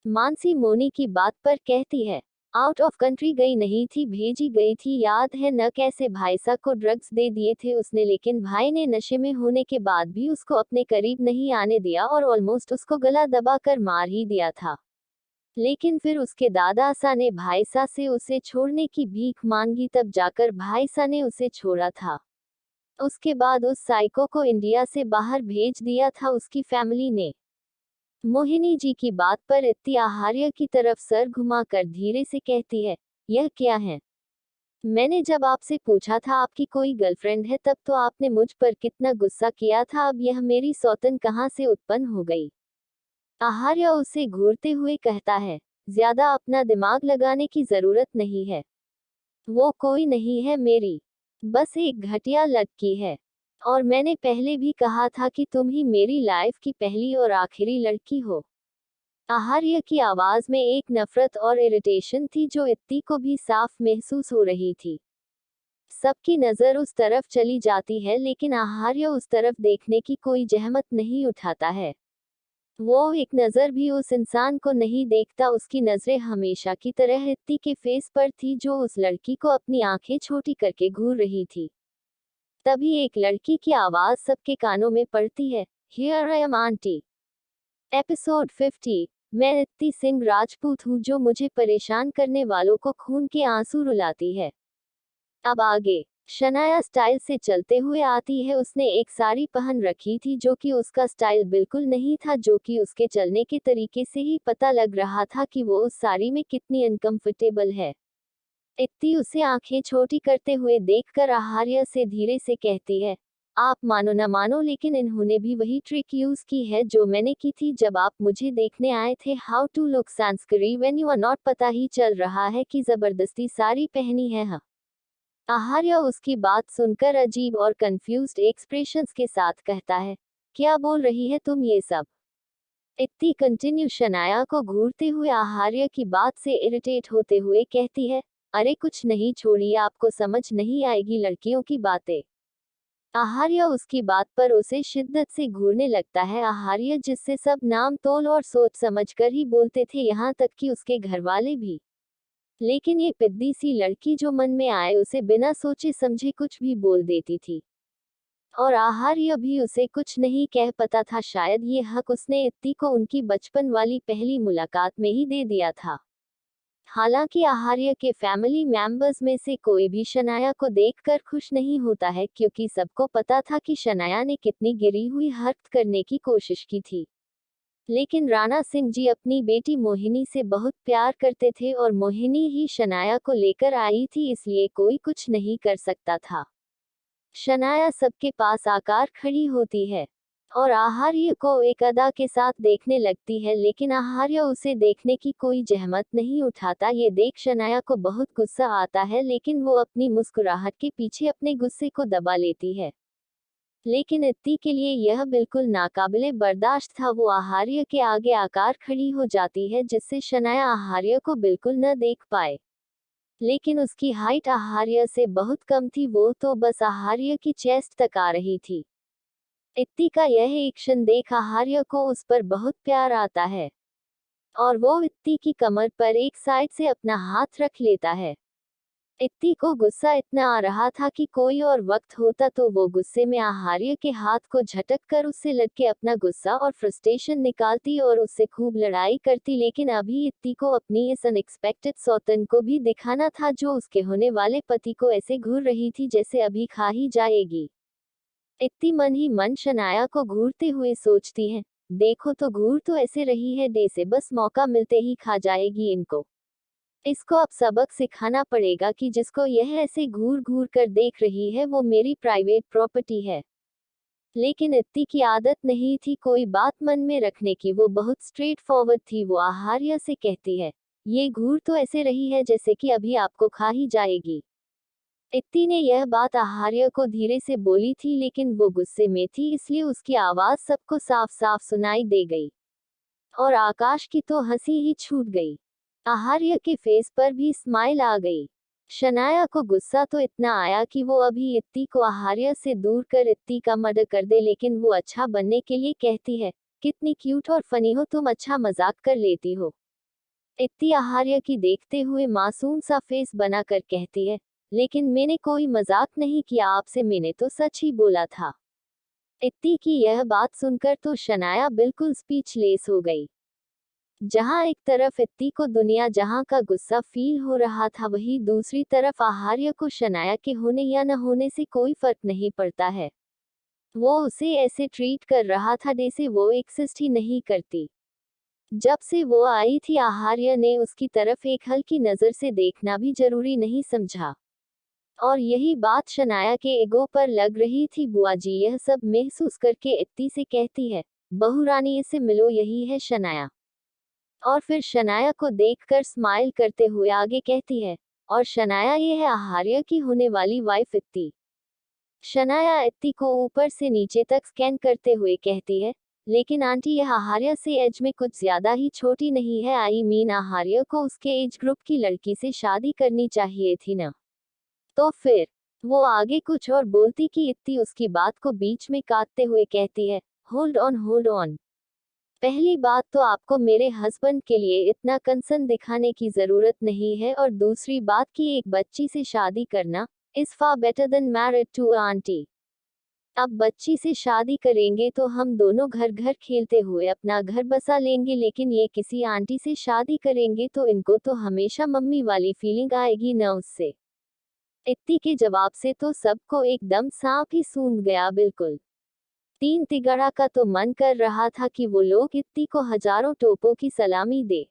मानसी मोनी की बात पर कहती है, आउट ऑफ कंट्री गई नहीं थी, भेजी गई थी, याद है न कैसे भाईसा को ड्रग्स दे दिए थे उसने, लेकिन भाई ने नशे में होने के बाद भी उसको अपने करीब नहीं आने दिया और ऑलमोस्ट उसको गला दबा कर मार ही दिया था। लेकिन फिर उसके दादासा ने भाईसा से उसे छोड़ने की भीख मांगी, तब जाकर भाईसा ने उसे छोड़ा था। उसके बाद उस साइको को इंडिया से बाहर भेज दिया था उसकी फैमिली ने। मोहिनी जी की बात पर इत्ती आहार्य की तरफ सर घुमाकर धीरे से कहती है, यह क्या है? मैंने जब आपसे पूछा था आपकी कोई गर्लफ्रेंड है तब तो आपने मुझ पर कितना गुस्सा किया था, अब यह मेरी सौतन कहाँ से उत्पन्न हो गई? आहार्य उसे घूरते हुए कहता है, ज्यादा अपना दिमाग लगाने की जरूरत नहीं है। वो कोई नहीं है मेरी, बस एक घटिया लड़की है। और मैंने पहले भी कहा था कि तुम ही मेरी लाइफ की पहली और आखिरी लड़की हो। आहार्य की आवाज में एक नफरत और इरिटेशन थी जो इत्ती को भी साफ महसूस हो रही थी। सबकी नजर उस तरफ चली जाती है लेकिन आहार्य उस तरफ देखने की कोई जहमत नहीं उठाता है। वो एक नजर भी उस इंसान को नहीं देखता, उसकी नजरें हमेशा की तरह इत्ती के फेस पर थी जो उस लड़की को अपनी आंखें छोटी करके घूर रही थी। तभी एक लड़की की आवाज सबके कानों में पड़ती है, here I am aunty. Episode 50। मैं इत्ती सिंह राजपूत हूँ जो मुझे परेशान करने वालों को खून के आंसू रुलाती है। अब आगे शनाया स्टाइल से चलते हुए आती है। उसने एक साड़ी पहन रखी थी जो कि उसका स्टाइल बिल्कुल नहीं था, जो कि उसके चलने के तरीके से ही पता लग रहा था कि वो उस साड़ी में कितनी अनकंफर्टेबल है। इत्ती उसे आंखें छोटी करते हुए देखकर आहार्य से धीरे से कहती है, आप मानो न मानो लेकिन इन्होंने भी वही ट्रिक यूज की है जो मैंने की थी जब आप मुझे देखने आए थे। हाउ टू लुक संस्कारी व्हेन यू आर नॉट, पता ही चल रहा है कि जबरदस्ती साड़ी पहनी है। हाँ। आहार्य उसकी बात सुनकर अजीब और कंफ्यूज्ड एक्सप्रेशंस के साथ कहता है, क्या बोल रही है तुम ये सब? इत्ती कंटिन्यू शनाया को घूरते हुए आहार्य की बात से इरिटेट होते हुए कहती है, अरे कुछ नहीं, छोड़िए, आपको समझ नहीं आएगी लड़कियों की बातें। आहार्य उसकी बात पर उसे शिद्दत से घूरने लगता है। आहार्य जिससे सब नाम तोल और सोच समझकर ही बोलते थे, यहाँ तक कि उसके घरवाले भी। लेकिन ये पिद्दी सी लड़की जो मन में आए उसे बिना सोचे समझे कुछ भी बोल देती थी। और आहार्य भी उसे कुछ नहीं कह पाता था। शायद ये हक उसने इत्ती को उनकी बचपन वाली पहली मुलाकात में ही दे दिया था। हालांकि आहार्य के फैमिली मेंबर्स में से कोई भी शनाया को देखकर खुश नहीं होता है, क्योंकि सबको पता था कि शनाया ने कितनी गिरी हुई हरकत करने की कोशिश की थी। लेकिन राणा सिंह जी अपनी बेटी मोहिनी से बहुत प्यार करते थे और मोहिनी ही शनाया को लेकर आई थी, इसलिए कोई कुछ नहीं कर सकता था। शनाया सबके पास आकर खड़ी होती है और आहार्य को एक अदा के साथ देखने लगती है, लेकिन आहार्य उसे देखने की कोई जहमत नहीं उठाता। ये देख शनाया को बहुत गुस्सा आता है, लेकिन वो अपनी मुस्कुराहट के पीछे अपने गुस्से को दबा लेती है। लेकिन इत्ती के लिए यह बिल्कुल नाकाबिले बर्दाश्त था। वो आहार्य के आगे आकर खड़ी हो जाती है जिससे शनाया आहार्य को बिल्कुल न देख पाए। लेकिन उसकी हाइट आहार्य से बहुत कम थी, वो तो बस आहार्य की चेस्ट तक आ रही थी। इत्ती का यह एक्शन देख आहार्य को उस पर बहुत प्यार आता है और वो इत्ती की कमर पर एक साइड से अपना हाथ रख लेता है। इत्ती को गुस्सा इतना आ रहा था कि कोई और वक्त होता तो वो गुस्से में आहार्य के हाथ को झटक कर उससे लड़के अपना गुस्सा और फ्रस्ट्रेशन निकालती और उससे खूब लड़ाई करती। लेकिन अभी इत्ती को अपनी इस अनएक्सपेक्टेड सौतन को भी दिखाना था जो उसके होने वाले पति को ऐसे घूर रही थी जैसे अभी खा ही जाएगी। इत्ती मन ही मन शनाया को घूरते हुए सोचती है, देखो तो घूर तो ऐसे रही है डे से, बस मौका मिलते ही खा जाएगी इनको। इसको अब सबक सिखाना पड़ेगा कि जिसको यह ऐसे घूर घूर कर देख रही है वो मेरी प्राइवेट प्रॉपर्टी है। लेकिन इत्ती की आदत नहीं थी कोई बात मन में रखने की, वो बहुत स्ट्रेट फॉरवर्ड थी। वो आहार्य से कहती है, ये घूर तो ऐसे रही है जैसे कि अभी आपको खा ही जाएगी। इत्ती ने यह बात आहार्य को धीरे से बोली थी, लेकिन वो गुस्से में थी इसलिए उसकी आवाज सबको साफ साफ सुनाई दे गई और आकाश की तो हंसी ही छूट गई। आहार्य के फेस पर भी स्माइल आ गई। शनाया को गुस्सा तो इतना आया कि वो अभी इत्ती को आहार्य से दूर कर इत्ती का मर्डर कर दे, लेकिन वो अच्छा बनने के लिए कहती है, कितनी क्यूट और फनी हो तुम, अच्छा मजाक कर लेती हो। इत्ती आहार्य की देखते हुए मासूम सा फेस बनाकर कहती है, लेकिन मैंने कोई मजाक नहीं किया आपसे, मैंने तो सच ही बोला था। इत्ती की यह बात सुनकर तो शनाया बिल्कुल स्पीचलेस हो गई। जहां एक तरफ इत्ती को दुनिया जहां का गुस्सा फील हो रहा था, वहीं दूसरी तरफ आहार्य को शनाया के होने या न होने से कोई फर्क नहीं पड़ता है। वो उसे ऐसे ट्रीट कर रहा था जैसे वो एक्सिस्ट ही नहीं करती। जब से वो आई थी, आहार्य ने उसकी तरफ एक हल्की नजर से देखना भी जरूरी नहीं समझा। और यही बात शनाया के ईगो पर लग रही थी। बुआ जी यह सब महसूस करके इत्ती से कहती है, बहू रानी इससे मिलो, यही है शनाया। और फिर शनाया को देखकर स्माइल करते हुए आगे कहती है, और शनाया ये है आहार्य की होने वाली वाइफ इत्ती। शनाया इत्ती को ऊपर से नीचे तक स्कैन करते हुए कहती है, लेकिन आंटी यह आहार्य से एज में कुछ ज्यादा ही छोटी नहीं है? आई मीन आहार्य को उसके एज ग्रुप की लड़की से शादी करनी चाहिए थी ना। तो फिर वो आगे कुछ और बोलती कि इत्ती उसकी बात को बीच में काटते हुए कहती है, होल्ड ऑन होल्ड ऑन। पहली बात तो आपको मेरे हस्बैंड के लिए इतना कंसर्न दिखाने की जरूरत नहीं है, और दूसरी बात कि एक बच्ची से शादी करना is far better than married to aunty. अब बच्ची से शादी करेंगे तो हम दोनों घर घर खेलते हुए अपना घर बसा लेंगे, लेकिन ये किसी आंटी से शादी करेंगे तो इनको तो हमेशा मम्मी वाली फीलिंग आएगी न उससे। इत्ती के जवाब से तो सबको एकदम सांप ही सूंघ गया बिल्कुल। तीन तिगड़ा का तो मन कर रहा था कि वो लोग इत्ती को हजारों टोपों की सलामी दे।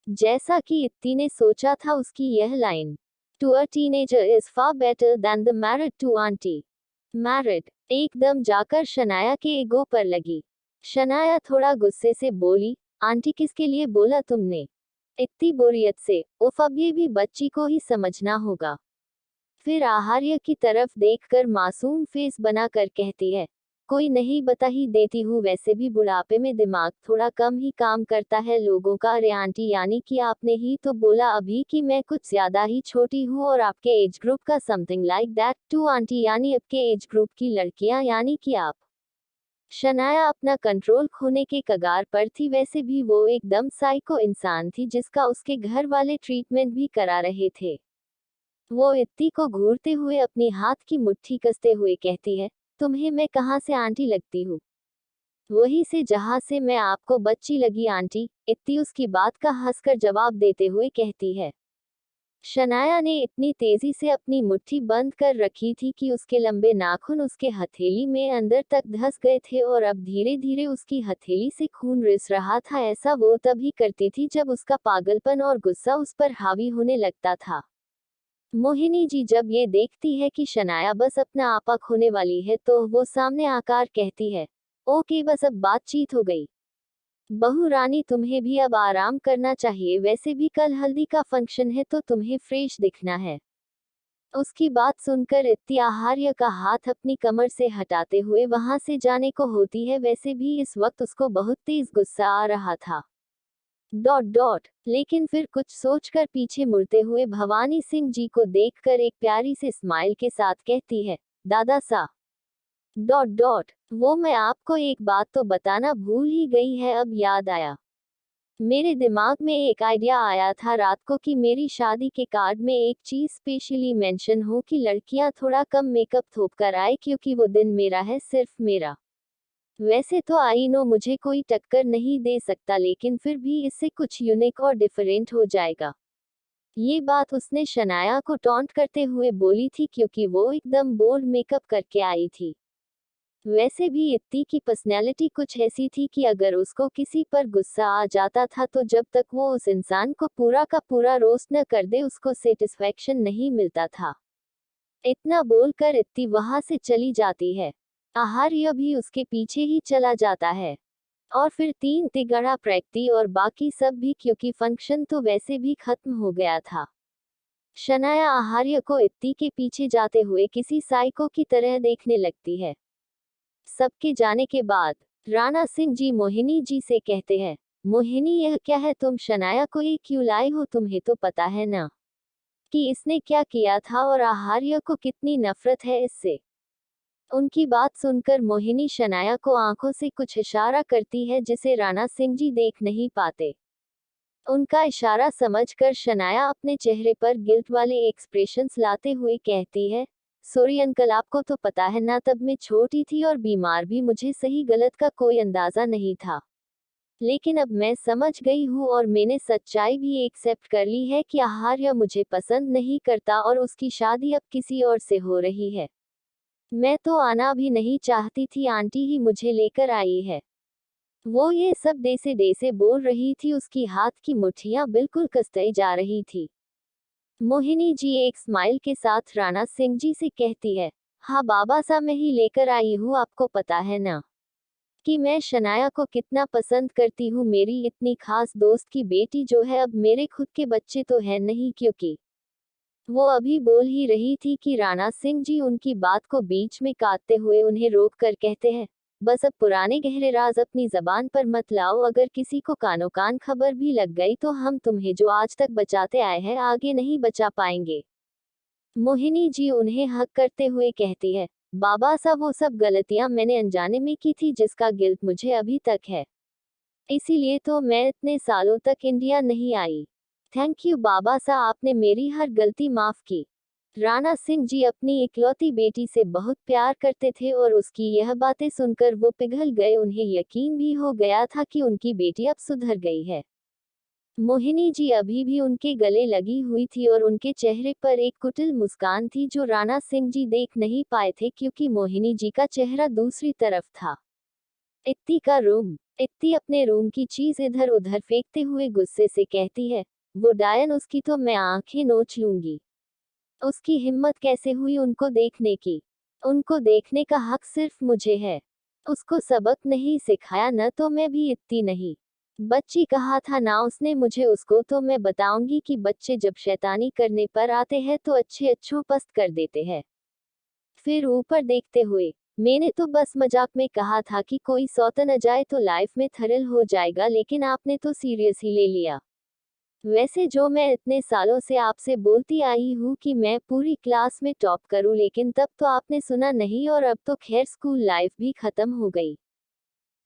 जैसा कि इत्ती ने सोचा था, उसकी यह line, to a teenager is far better than the married to aunty, married, एकदम जाकर शनाया के ईगो पर लगी। शनाया थोड़ा गुस्से से बोली, आंटी किसके लिए बोला तुमने? इत्ती बोरियत से, उफ अब ये भी बच्ची को ही समझना होगा। फिर आहार्य की तरफ देखकर मासूम फेस बनाकर कहती है, कोई नहीं, बता ही देती हूँ, वैसे भी बुढ़ापे में दिमाग थोड़ा कम ही काम करता है लोगों का। अरे आंटी, यानी कि आपने ही तो बोला अभी कि मैं कुछ ज्यादा ही छोटी हूँ और आपके एज ग्रुप का, something like that. To aunty यानी आपके एज ग्रुप की लड़कियां, यानी कि आप। शनाया अपना कंट्रोल खोने के कगार पर थी। वैसे भी वो एकदम साइको इंसान थी जिसका उसके घर वाले ट्रीटमेंट भी करा रहे थे। वो इत्ती को घूरते हुए अपनी हाथ की मुट्ठी कसते हुए कहती है, तुम्हें मैं कहाँ से आंटी लगती हूँ? वहीं से जहाँ से मैं आपको बच्ची लगी आंटी। इत्ती उसकी बात का हंसकर जवाब देते हुए कहती है। शनाया ने इतनी तेजी से अपनी मुट्ठी बंद कर रखी थी कि उसके लंबे नाखून उसके हथेली में अंदर तक धंस गए थे और अब धीरे धीरे उसकी हथेली से खून रिस रहा था। ऐसा वो तभी करती थी जब उसका पागलपन और गुस्सा उस पर हावी होने लगता था। मोहिनी जी जब ये देखती है कि शनाया बस अपना आपा खोने वाली है, तो वो सामने आकर कहती है, ओके बस अब बातचीत हो गई। बहू रानी तुम्हें भी अब आराम करना चाहिए, वैसे भी कल हल्दी का फंक्शन है तो तुम्हें फ्रेश दिखना है। उसकी बात सुनकर इत्ती आहार्य का हाथ अपनी कमर से हटाते हुए वहां से जाने को होती है। वैसे भी इस वक्त उसको बहुत तेज गुस्सा आ रहा था। डॉट डॉट, लेकिन फिर कुछ सोचकर पीछे मुड़ते हुए भवानी सिंह जी को देखकर एक प्यारी से स्माइल के साथ कहती है, दादा सा। डॉट डॉट, वो मैं आपको एक बात तो बताना भूल ही गई है, अब याद आया। मेरे दिमाग में एक आइडिया आया था रात को कि मेरी शादी के कार्ड में एक चीज स्पेशली मेंशन हो कि लड़कियां थोड़ा कम मेकअप थोप कर आए, क्योंकि वो दिन मेरा है, सिर्फ मेरा। वैसे तो आई नो मुझे कोई टक्कर नहीं दे सकता, लेकिन फिर भी इससे कुछ यूनिक और डिफरेंट हो जाएगा। ये बात उसने शनाया को टॉन्ट करते हुए बोली थी, क्योंकि वो एकदम बोल्ड मेकअप करके आई थी। वैसे भी इत्ती की पर्सनैलिटी कुछ ऐसी थी कि अगर उसको किसी पर गुस्सा आ जाता था तो जब तक वो उस इंसान को पूरा का पूरा रोस्ट न कर दे, उसको सेटिस्फैक्शन नहीं मिलता था। इतना बोलकर इत्ती वहां से चली जाती है। आहार्य भी उसके पीछे ही चला जाता है। और फिर तीन तिगड़ा प्रैक्टी और बाकी सब भी, क्योंकि फंक्शन तो वैसे भी खत्म हो गया था। शनाया आहार्य को इत्ती के पीछे जाते हुए किसी साइको की तरह देखने लगती है। सबके जाने के बाद राणा सिंह जी मोहिनी जी से कहते हैं, मोहिनी यह क्या है, तुम शनाया को ये क्यों लाई हो? तुम्हें तो पता है ना कि इसने क्या किया था और आहार्य को कितनी नफरत है इससे। उनकी बात सुनकर मोहिनी शनाया को आंखों से कुछ इशारा करती है जिसे राणा सिंह जी देख नहीं पाते। उनका इशारा समझकर शनाया अपने चेहरे पर गिल्ट वाले एक्सप्रेशंस लाते हुए कहती है, सॉरी अंकल, आपको तो पता है ना, तब मैं छोटी थी और बीमार भी, मुझे सही गलत का कोई अंदाजा नहीं था। लेकिन अब मैं समझ गई हूँ और मैंने सच्चाई भी एक्सेप्ट कर ली है कि आहार्य मुझे पसंद नहीं करता और उसकी शादी अब किसी और से हो रही है। मैं तो आना भी नहीं चाहती थी, आंटी ही मुझे लेकर आई है। वो ये सब देसे देसे बोल रही थी, उसकी हाथ की मुट्ठियां बिल्कुल कसते जा रही थी। मोहिनी जी एक स्माइल के साथ राणा सिंह जी से कहती है, हाँ बाबा साहब, मैं ही लेकर आई हूँ, आपको पता है ना कि मैं शनाया को कितना पसंद करती हूँ, मेरी इतनी खास दोस्त की बेटी जो है, अब मेरे खुद के बच्चे तो है नहीं। क्योंकि वो अभी बोल ही रही थी कि राणा सिंह जी उनकी बात को बीच में काटते हुए उन्हें रोक कर कहते हैं, बस अब पुराने गहरे राज अपनी जबान पर मत लाओ, अगर किसी को कानो कान खबर भी लग गई तो हम तुम्हें जो आज तक बचाते आए हैं आगे नहीं बचा पाएंगे। मोहिनी जी उन्हें हक करते हुए कहती है, बाबा साहब, वो सब गलतियां मैंने अनजाने में की थी जिसका गिल्ट मुझे अभी तक है। इसीलिए तो मैं इतने सालों तक इंडिया नहीं आई। थैंक यू बाबा साहब, आपने मेरी हर गलती माफ की। राणा सिंह जी अपनी इकलौती बेटी से बहुत प्यार करते थे और उसकी यह बातें सुनकर वो पिघल गए, उन्हें यकीन भी हो गया था कि उनकी बेटी अब सुधर गई है। मोहिनी जी अभी भी उनके गले लगी हुई थी और उनके चेहरे पर एक कुटिल मुस्कान थी जो राणा सिंह जी देख नहीं पाए थे क्योंकि मोहिनी जी का चेहरा दूसरी तरफ था। इत्ती का रूम। इत्ती अपने रूम की चीज इधर उधर फेंकते हुए गुस्से से कहती है, वो डायन, उसकी तो मैं आंखें नोच लूंगी। उसकी हिम्मत कैसे हुई उनको देखने की? उनको देखने का हक सिर्फ मुझे है। उसको सबक नहीं सिखाया, न तो मैं भी इतनी नहीं बच्ची कहा था ना उसने मुझे, उसको तो मैं बताऊंगी कि बच्चे जब शैतानी करने पर आते हैं तो अच्छे अच्छों पस्त कर देते हैं। फिर ऊपर देखते हुए, मैंने तो बस मजाक में कहा था कि कोई सौतन आ जाए तो लाइफ में थ्रिल हो जाएगा, लेकिन आपने तो सीरियस ही ले लिया। वैसे जो मैं इतने सालों से आपसे बोलती आई हूँ कि मैं पूरी क्लास में टॉप करूँ, लेकिन तब तो आपने सुना नहीं और अब तो खैर स्कूल लाइफ भी खत्म हो गई।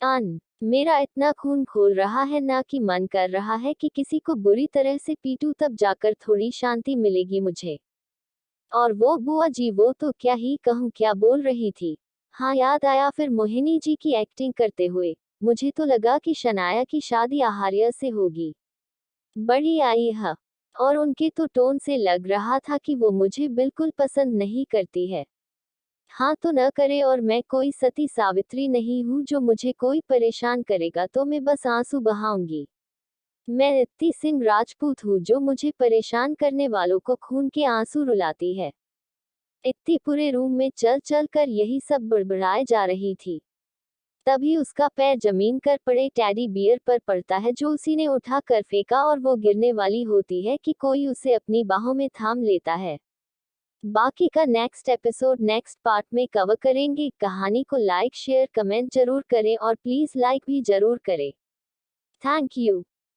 अन मेरा इतना खून खोल रहा है ना कि मन कर रहा है कि किसी को बुरी तरह से पीटूं, तब जाकर थोड़ी शांति मिलेगी मुझे। और वो बुआ जी, वो तो क्या ही कहूँ, क्या बोल रही थी। हाँ याद आया, फिर मोहिनी जी की एक्टिंग करते हुए, मुझे तो लगा कि शनाया की शादी आहार्य से होगी। बड़ी आई है। और उनके तो टोन से लग रहा था कि वो मुझे बिल्कुल पसंद नहीं करती है। हाँ तो न करे, और मैं कोई सती सावित्री नहीं हूँ जो मुझे कोई परेशान करेगा तो मैं बस आंसू बहाऊंगी। मैं इत्ती सिंह राजपूत हूँ जो मुझे परेशान करने वालों को खून के आंसू रुलाती है। इत्ती पूरे रूम में चल चल कर यही सब बड़बड़ाए जा रही थी। तभी उसका पैर जमीन कर पड़े टैडी बियर पर पड़ता है जो उसी ने उठा कर फेंका और वो गिरने वाली होती है कि कोई उसे अपनी बाहों में थाम लेता है। बाकी का नेक्स्ट एपिसोड नेक्स्ट पार्ट में कवर करेंगे। कहानी को लाइक शेयर कमेंट जरूर करें और प्लीज लाइक भी जरूर करें। Thank you.